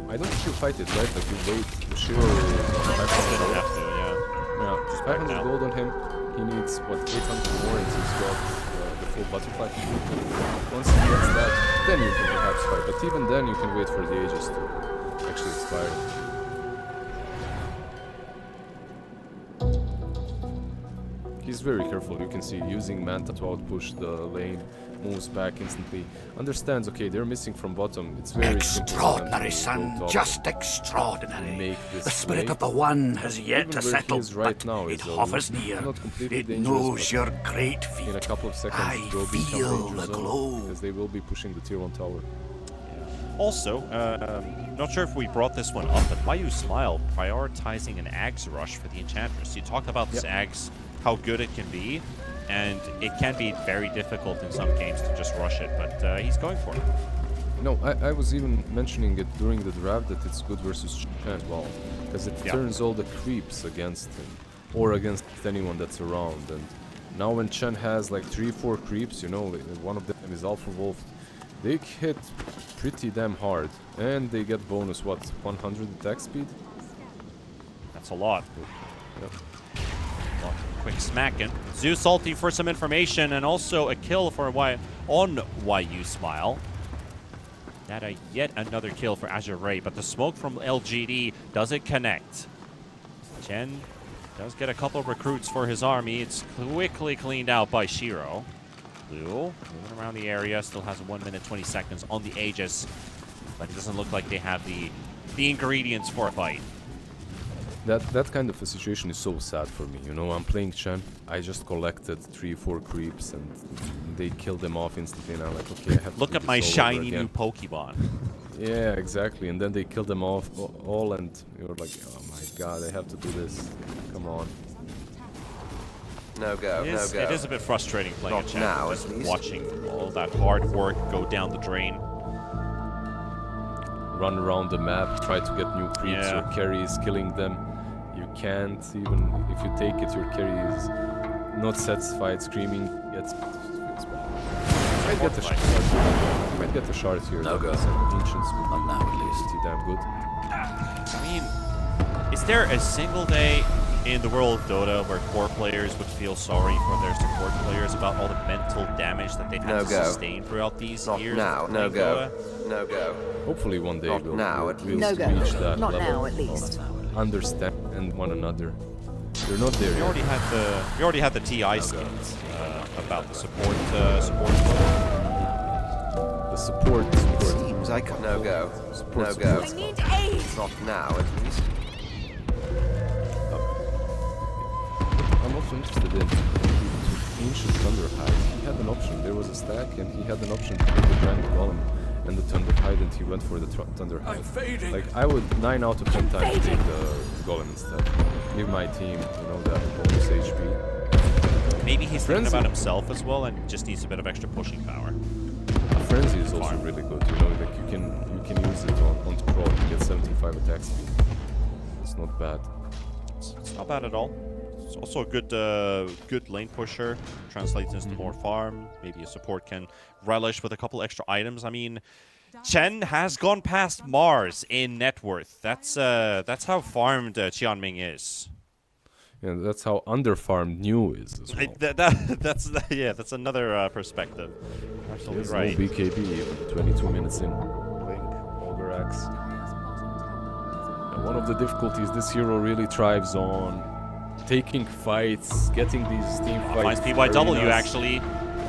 Speaker 3: I don't think you fight it, right? Like you wait, sure.
Speaker 2: They don't have to, yeah.
Speaker 3: Yeah, just 500 gold on him. He needs, what, 800 more, and he's got the full butterfly. Once he gets that, then you can perhaps fight. But even then, you can wait for the Aegis to actually expire. He's very careful. You can see using Manta to outpush the lane, moves back instantly. Understands, okay, they're missing from bottom. It's very
Speaker 1: extraordinary,
Speaker 3: simple
Speaker 1: son. Just extraordinary.
Speaker 3: make this
Speaker 1: The spirit
Speaker 3: play.
Speaker 1: of the One has yet
Speaker 3: Even
Speaker 1: to
Speaker 3: where he
Speaker 1: settle,
Speaker 3: is right
Speaker 1: but
Speaker 3: now
Speaker 1: it
Speaker 3: is
Speaker 1: hovers near.
Speaker 3: not completely
Speaker 1: It
Speaker 3: dangerous,
Speaker 1: knows
Speaker 3: but
Speaker 1: your great feet.
Speaker 3: in a couple of seconds,
Speaker 1: I
Speaker 3: they'll become
Speaker 1: feel
Speaker 3: danger
Speaker 1: the
Speaker 3: zone
Speaker 1: glow.
Speaker 3: because they will be pushing the tier 1 tower.
Speaker 2: Also, not sure if we brought this one up, but why you smile prioritizing an Ags rush for the Enchantress? You talked about this Ags, how good it can be, and it can be very difficult in some games to just rush it, but he's going for it.
Speaker 3: No, I was even mentioning it during the draft that it's good versus Chen as well, because it turns all the creeps against him, or against anyone that's around. And now when Chen has like 3-4 creeps, you know, one of them is Alpha Wolf, they hit pretty damn hard, and they get bonus, what, 100 attack speed?
Speaker 2: That's a lot.
Speaker 3: Yep.
Speaker 2: Well, quick smacking. Zeus salty for some information, and also a kill for on YU Smile. That yet another kill for Azure Ray, but the smoke from LGD doesn't connect. Chen does get a couple of recruits for his army. It's quickly cleaned out by Shiro. Blue moving around the area, still has 1 minute 20 seconds on the Aegis, but it doesn't look like they have the ingredients for a fight.
Speaker 3: That kind of a situation is so sad for me, you know. I'm playing Chen, I just collected 3-4 creeps and they killed them off instantly, and I'm like, okay, I have to
Speaker 2: Look
Speaker 3: do
Speaker 2: at my
Speaker 3: this all over
Speaker 2: shiny new
Speaker 3: again.
Speaker 2: Pokemon.
Speaker 3: Yeah, exactly, and then they killed them off all, and you're like, oh my god, I have to do this. Come on.
Speaker 6: No go, no go.
Speaker 2: It is a bit frustrating playing
Speaker 6: Not
Speaker 2: a Chen,
Speaker 6: now,
Speaker 2: just
Speaker 6: at least.
Speaker 2: watching all that hard work go down the drain.
Speaker 3: Run around the map, try to get new creeps,
Speaker 2: Yeah.
Speaker 3: your carry is killing them. You can't, even if you take it, your carry is not satisfied, screaming, gets... Might get the shard. Might get the shard here.
Speaker 1: No go.
Speaker 3: Ancients would
Speaker 1: Not now, at least.
Speaker 3: pretty damn good.
Speaker 2: I mean, is there a single day in the world of Dota where core players would feel sorry for their support players about all the mental damage that they've had
Speaker 6: No
Speaker 2: to
Speaker 6: go.
Speaker 2: sustain throughout these
Speaker 6: Not
Speaker 2: years?
Speaker 6: now,
Speaker 2: of
Speaker 6: no
Speaker 2: playing
Speaker 6: go.
Speaker 2: Dota?
Speaker 6: No go.
Speaker 3: Hopefully one day
Speaker 6: Not
Speaker 3: we'll,
Speaker 6: now,
Speaker 3: we'll,
Speaker 6: at
Speaker 3: we'll
Speaker 6: least.
Speaker 4: No
Speaker 3: reach
Speaker 4: go.
Speaker 3: that
Speaker 4: Not
Speaker 3: level
Speaker 4: now, at least.
Speaker 3: of understand one another. They're not there
Speaker 2: We
Speaker 3: yet.
Speaker 2: already had the TI skins about the support support.
Speaker 3: The support.
Speaker 6: Seems I can't. No go.
Speaker 3: Support,
Speaker 6: No go.
Speaker 5: I need aid.
Speaker 6: Not now, at least.
Speaker 3: I'm also interested in Ancient Thunderhide. He had an option. There was a stack, and he had an option to take the Grand Golem and the Thunderhide, and he went for the Thunderhide.
Speaker 1: fading.
Speaker 3: Like, I would 9 out of 10 times take the Golem instead. Give my team, you know, that bonus HP.
Speaker 2: Maybe he's thinking
Speaker 3: Frenzy.
Speaker 2: about himself as well and just needs a bit of extra pushing power.
Speaker 3: Frenzy is also really good, you know, like you can use it on Troll to get 75 attack speed. It's not bad.
Speaker 2: It's not bad at all. It's also a good lane pusher. Translates into more farm. Maybe a support can relish with a couple extra items. I mean, Chen has gone past Mars in net worth. That's how farmed Qianming is.
Speaker 3: Yeah, that's how underfarmed New is as well.
Speaker 2: That's another perspective. Absolutely
Speaker 3: It's
Speaker 2: right.
Speaker 3: no BKB even, 22 minutes in. Blink, Ogre Axe. And one of the difficulties this hero really thrives on taking fights, getting these team fights.
Speaker 2: Finds PYW
Speaker 3: arenas.
Speaker 2: actually.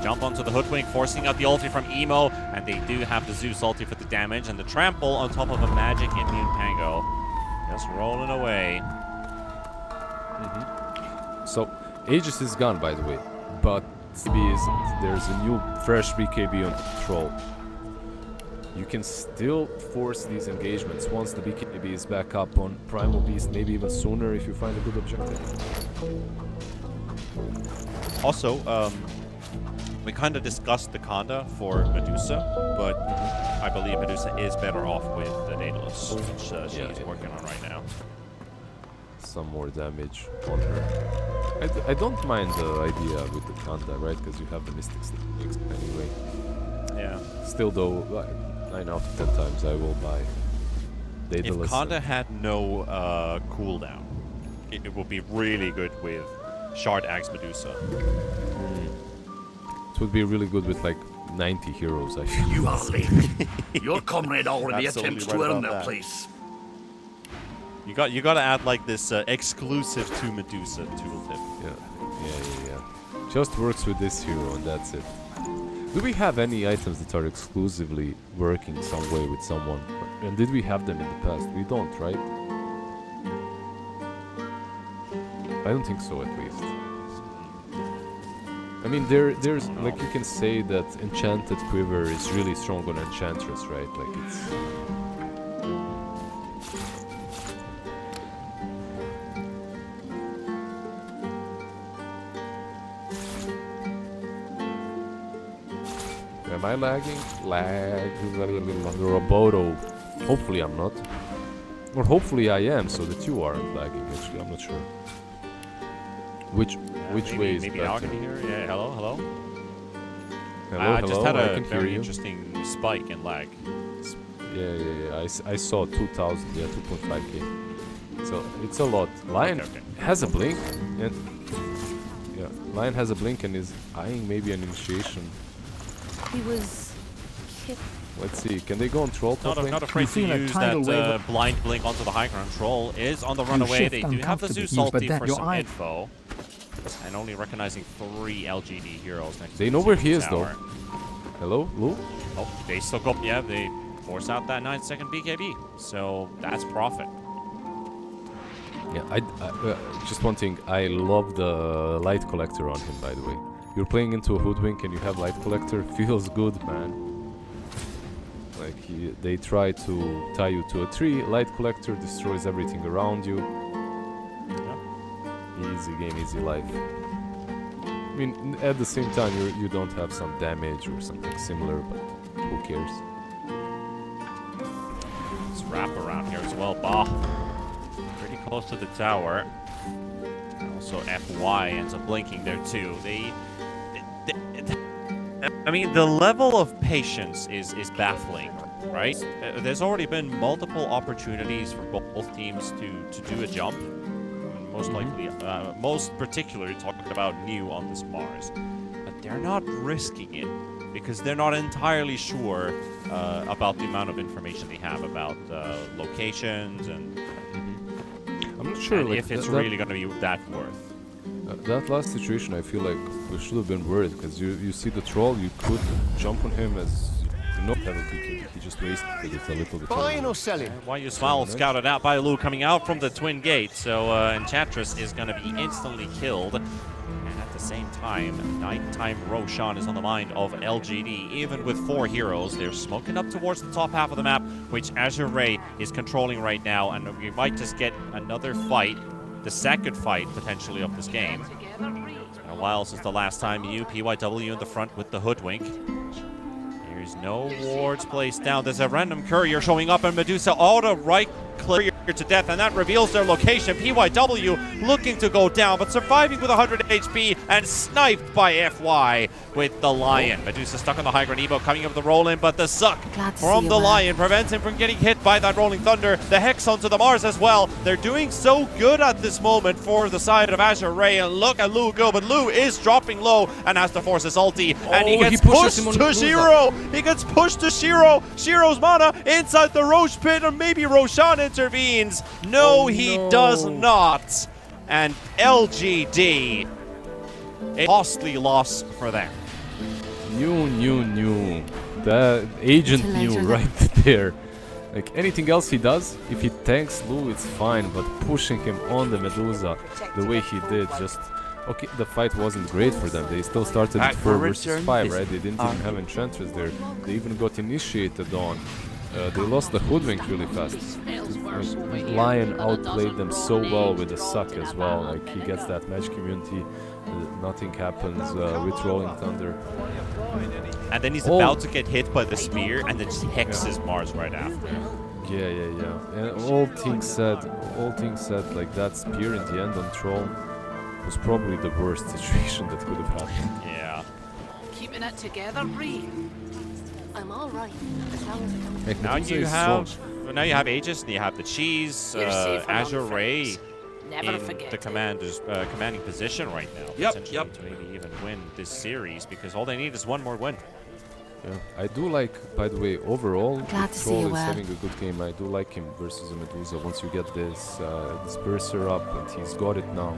Speaker 2: Jump onto the Hoodwink, forcing out the ulti from Emo, and they do have the Zeus ulti for the damage, and the trample on top of a magic immune Pango. Just rolling away.
Speaker 3: So, Aegis is gone, by the way, but SB isn't. There's a new fresh BKB on Troll. You can still force these engagements once the BKB is back up on Primal Beast, maybe even sooner if you find a good objective.
Speaker 2: Also, we kind of discussed the Kanda for Medusa, but I believe Medusa is better off with the Daedalus, which she's working on right now.
Speaker 3: Some more damage on her. I don't mind the idea with the Kanda, right? Because you have the Mystic Sticks anyway.
Speaker 2: Yeah.
Speaker 3: Still though, like, 9 out of 10 times I will buy Daedalus.
Speaker 2: If Kanda had no cooldown, it will be really good with Shard Axe Medusa.
Speaker 3: It would be really good with like 90 heroes, I feel.
Speaker 1: You are late. Your comrade already
Speaker 2: Absolutely
Speaker 1: attempts
Speaker 2: right
Speaker 1: to earn
Speaker 2: about
Speaker 1: their
Speaker 2: that.
Speaker 1: place.
Speaker 2: You got to add like this exclusive to Medusa tooltip.
Speaker 3: Yeah. Just works with this hero and that's it. Do we have any items that are exclusively working some way with someone? And did we have them in the past? We don't, right? I don't think so, at least. I mean, there's like you can say that Enchanted Quiver is really strong on Enchantress, right? Like it's. Am I lagging? Lag. Roboto. Hopefully I'm not. Or hopefully I am, so that you aren't lagging. Actually, I'm not sure. Which way is
Speaker 2: maybe
Speaker 3: better?
Speaker 2: now can you hear? Yeah. Hello.
Speaker 3: Hello,
Speaker 2: I just had
Speaker 3: I
Speaker 2: a
Speaker 3: can hear
Speaker 2: very
Speaker 3: you.
Speaker 2: interesting spike in lag.
Speaker 3: Yeah. I saw 2,000. Yeah, 2.5k. So it's a lot. Lion
Speaker 2: Okay.
Speaker 3: has a blink, and yeah, Lion has a blink and is eyeing maybe an initiation.
Speaker 4: He was hit.
Speaker 3: Let's see. Can they go on troll top lane?
Speaker 2: Not afraid to
Speaker 7: feel a
Speaker 2: use
Speaker 7: tidal
Speaker 2: that
Speaker 7: wave
Speaker 2: blind blink onto the high ground. Troll is on the runaway.
Speaker 7: shift
Speaker 2: They do have the
Speaker 7: uncomfortably,
Speaker 2: Zeus
Speaker 7: but
Speaker 2: ulti
Speaker 7: then
Speaker 2: for
Speaker 7: your
Speaker 2: some
Speaker 7: eye-
Speaker 2: info. And only recognizing 3 LGD heroes next
Speaker 3: They
Speaker 2: to
Speaker 3: know
Speaker 2: the
Speaker 3: where
Speaker 2: Zeus
Speaker 3: he is, though.
Speaker 2: tower.
Speaker 3: Hello, Lou?
Speaker 2: Oh, they still go. Yeah, they force out that 9-second BKB. So that's profit.
Speaker 3: Yeah, I just one thing. I love the light collector on him, by the way. You're playing into a hoodwink and you have light collector. Feels good, man. Like they try to tie you to a tree. Light collector destroys everything around you. Easy game, easy life. I mean, at the same time, you don't have some damage or something similar, but who cares?
Speaker 2: Let's wrap around here as well. Bah. Pretty close to the tower. And also, FY ends up blinking there too. I mean, the level of patience is baffling, right? There's already been multiple opportunities for both teams to do a jump. Most likely, most particularly talking about New on this Mars. But they're not risking it because they're not entirely sure about the amount of information they have about locations and,
Speaker 3: I'm not sure like,
Speaker 2: if it's really going to be that worth.
Speaker 3: That last situation, I feel like we should have been worried because you see the troll, you could jump on him as you know penalty. He just wasted it a little bit.
Speaker 6: Buying or selling?
Speaker 2: Why you smile scouted out by Lu coming out from the twin gate, so Enchantress is going to be instantly killed. And at the same time, nighttime Roshan is on the mind of LGD. Even with 4 heroes, they're smoking up towards the top half of the map, which Azure Ray is controlling right now, and we might just get another fight, the second fight potentially of this game. It's been a while since the last time PYW in the front with the hoodwink. There's no wards placed down. There's a random courier showing up, and Medusa auto right clear to death, and that reveals their location. PYW looking to go down, but surviving with 100 HP and sniped by FY with the Lion. Medusa stuck on the high ground. Evo coming up with the roll-in, but the suck
Speaker 4: Glad to
Speaker 2: from
Speaker 4: see
Speaker 2: the
Speaker 4: you, man.
Speaker 2: Lion prevents him from getting hit by that Rolling Thunder. The Hex onto the Mars as well. They're doing so good at this moment for the side of Azure Ray, and look at Lu go, but Lu is dropping low and has to force his ulti, and he gets pushed to Shiro. He gets pushed to Shiro. Shiro's mana inside the Roche pit, or maybe Roshan intervenes. No, he does not. And LGD, a costly loss for them.
Speaker 3: New. The agent
Speaker 4: Till
Speaker 3: knew
Speaker 4: later,
Speaker 3: right there. Like anything else he does, if he tanks Lu, it's fine. But pushing him on the Medusa the way he did, just okay. The fight wasn't great for them. They still started at 4 versus 5, right? They didn't even have Enchantress there. They even got initiated on. They lost the hoodwink really fast. Lion outplayed them so well with the suck as well. Like he gets that magic immunity, nothing happens with Rolling Thunder.
Speaker 2: And then he's about to get hit by the spear, and then just hexes Mars right after.
Speaker 3: Yeah. And all things said, like that spear in the end on Troll was probably the worst situation that could have happened.
Speaker 2: Yeah.
Speaker 5: Keeping it together, Bree.
Speaker 4: I'm all right as long as I don't.
Speaker 3: Like,
Speaker 2: Now
Speaker 3: Medusa
Speaker 2: you
Speaker 3: is
Speaker 2: have
Speaker 3: strong.
Speaker 2: Aegis, and you have the Cheese,
Speaker 5: You're safe around
Speaker 2: Azure Ray.
Speaker 5: friends. Never
Speaker 2: in
Speaker 5: forget
Speaker 2: the
Speaker 5: it.
Speaker 2: commanding position right now, potentially, to maybe even win this series, because all they need is one more win.
Speaker 3: Yeah, I do like, by the way, overall,
Speaker 4: Glad
Speaker 3: if
Speaker 4: to see
Speaker 3: Troll
Speaker 4: you
Speaker 3: is
Speaker 4: well.
Speaker 3: having a good game. I do like him versus a Medusa once you get this disperser up, and he's got it now.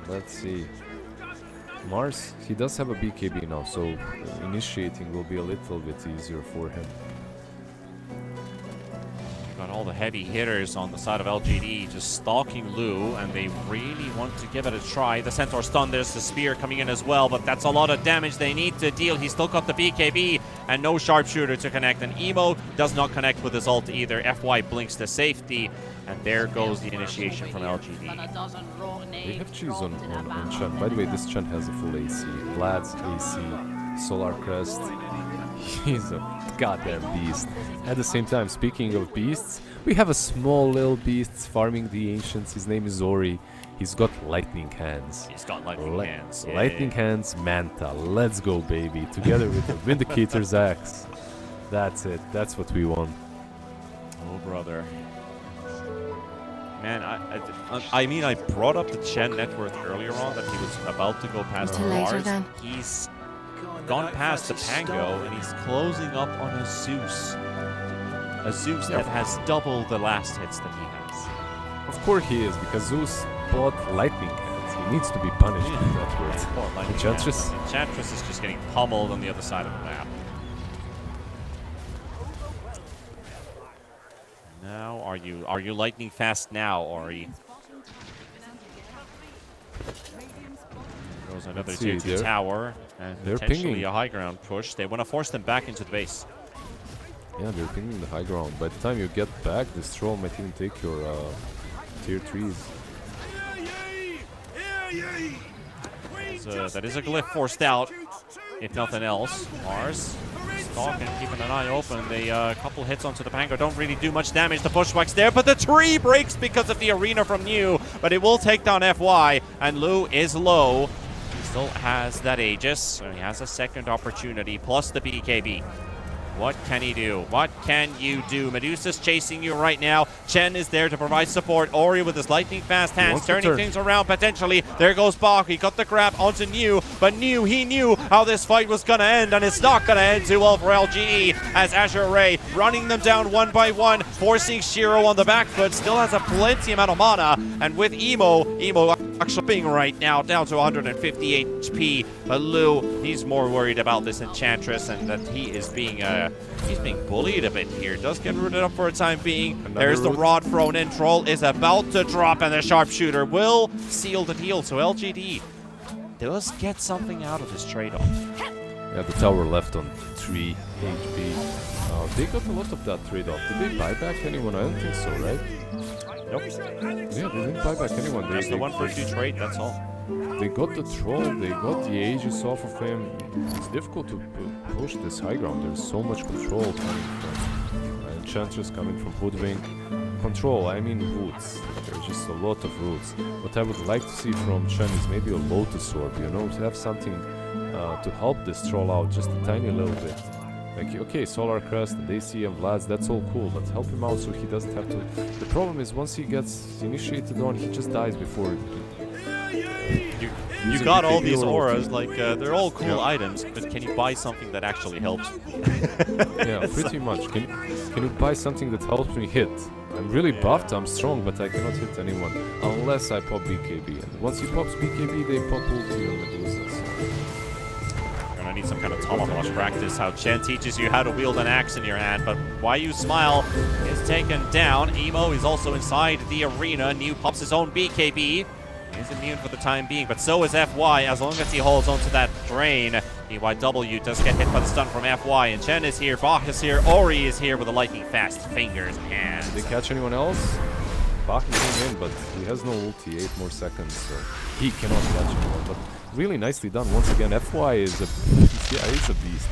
Speaker 3: Let's see. Mars, he does have a BKB now, so initiating will be a little bit easier for him.
Speaker 2: Got all the heavy hitters on the side of LGD just stalking Lu, and they really want to give it a try. The Centaur stun, there's the spear coming in as well, but that's a lot of damage they need to deal. He's still got the BKB and no sharpshooter to connect, and Emo does not connect with his ult either. FY blinks to safety, and there goes the initiation from LGD.
Speaker 3: They have cheese on Chen. By the way, this Chen has a full AC. Vlad's AC, Solar Crest. He's a goddamn beast. At the same time, speaking of beasts, we have a small little beast farming the ancients. His name is Ori. He's got lightning hands.
Speaker 2: He's got lightning hands. Yeah.
Speaker 3: Lightning hands, Manta. Let's go, baby. Together with the Vindicator's axe. That's it. That's what we want.
Speaker 2: Oh, brother. Man, I mean, I brought up the Chen net worth earlier on, that he was about to go past
Speaker 4: Until later,
Speaker 2: Mars.
Speaker 4: then.
Speaker 2: He's gone past the Pango, and he's closing up on a Zeus. A Zeus that has double the last hits that he has.
Speaker 3: Of course he is, because Zeus bought lightning hands. He needs to be punished for that word. Enchantress?
Speaker 2: Enchantress is just getting pummeled on the other side of the map. Now, are you lightning fast now, Ori? Goes another
Speaker 3: Let's see,
Speaker 2: tier 2 tower, and
Speaker 3: they're
Speaker 2: potentially
Speaker 3: pinging.
Speaker 2: a high ground push. They want to force them back into the base.
Speaker 3: Yeah, they're pinging the high ground. By the time you get back, this troll might even take your tier 3s.
Speaker 2: That is a glyph forced out, if nothing else. Mars stalking, keeping an eye open. They couple hits onto the Pango don't really do much damage. The bushwhack's there, but the tree breaks because of the arena from New. But it will take down FY, and Lu is low. He still has that Aegis, so he has a second opportunity, plus the BKB. What can he do? What can you do? Medusa's chasing you right now. Chen is there to provide support. Ori with his lightning fast hands, turning things around potentially. There goes Bach. He got the grab onto New, but he knew how this fight was going to end, and it's not going to end too well for LGE as Azure Ray running them down one by one, forcing Shiro on the back foot. Still has a plenty amount of mana, and with Emo actually being right now down to 158 HP. But Lu, he's more worried about this Enchantress and that he is being he's being bullied a bit here. Does get rooted up for a time being. There's the rod thrown in. Troll is about to drop, and the sharpshooter will seal the deal. So LGD does get something out of this trade-off.
Speaker 3: Yeah, the tower left on 3 HP. They got a lot of that trade-off. Did they buy back anyone? I don't think so, right?
Speaker 2: Nope.
Speaker 3: Yeah, they didn't buy back anyone.
Speaker 2: That's the 1-for-2 trade, that's all.
Speaker 3: They got the troll, they got the Aegis off of him. It's difficult to push this high ground. There's so much control coming from Enchantress, coming from Hoodwink. Control, I mean roots. There's just a lot of roots. What I would like to see from Chen is maybe a Lotus Orb, you know, to have something to help this troll out just a tiny little bit. Like, okay, Solar Crest and AC and Vlad's, that's all cool, but help him out so he doesn't have to... The problem is, once he gets initiated on, he just dies before...
Speaker 2: You got all these auras, like, they're all cool items, but can you buy something that actually helps?
Speaker 3: Yeah, pretty much. Can you buy something that helps me hit? I'm really buffed, I'm strong, but I cannot hit anyone. Unless I pop BKB. And once he pops BKB, they pop ulti on Medusa.
Speaker 2: Gonna need some kind of Tomahawk practice, how Chen teaches you how to wield an axe in your hand, but Why You Smile is taken down. Emo is also inside the arena. New pops his own BKB. He's immune for the time being, but so is FY as long as he holds onto that drain. EYW does get hit by the stun from FY, and Chen is here, Bach is here, Ori is here with a lightning fast fingers and hands.
Speaker 3: Did they catch anyone else? Bach came in, but he has no ulti, 8 more seconds, so he cannot catch anyone. But really nicely done once again. FY is a yeah, he's a beast.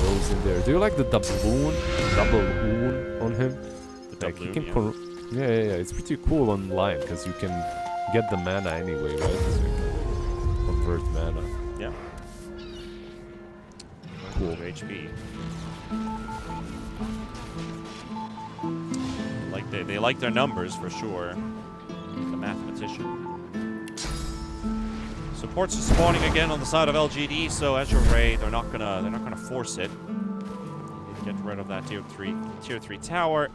Speaker 3: Goes in there. Do you like the double wound on him?
Speaker 2: The
Speaker 3: Like,
Speaker 2: double
Speaker 3: he can
Speaker 2: yeah.
Speaker 3: yeah, it's pretty cool online because you can get the mana anyway, right? So you can convert mana.
Speaker 2: Yeah.
Speaker 3: Cool.
Speaker 2: HP. They like their numbers for sure. The mathematician. Supports are spawning again on the side of LGD, so Azure Ray, they're not gonna force it. Get rid of that tier 3 tower.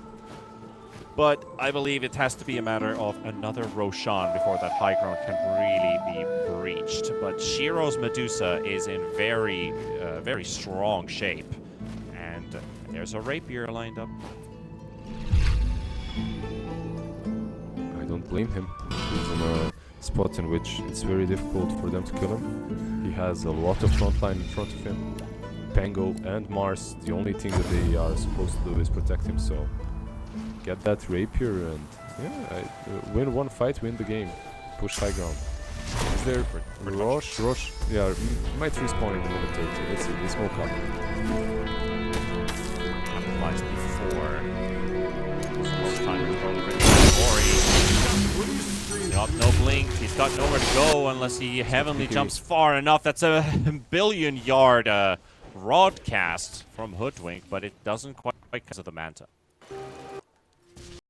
Speaker 2: But I believe it has to be a matter of another Roshan before that high ground can really be breached. But Shiro's Medusa is in very, very strong shape. And there's a Rapier lined up.
Speaker 3: I don't blame him. He's in a spot in which it's very difficult for them to kill him. He has a lot of frontline in front of him. Pango and Mars, the only thing that they are supposed to do is protect him, so get that Rapier and win one fight, win the game. Push high ground. Is there Roche? Roche, yeah, might respawn in the minute 30. Let's see, they smoke up.
Speaker 2: Capitalized before. Most time is He's got no blink, he's got nowhere to go unless he heavenly jumps far enough. That's a billion-yard broadcast from Hoodwink, but it doesn't quite because of the Manta.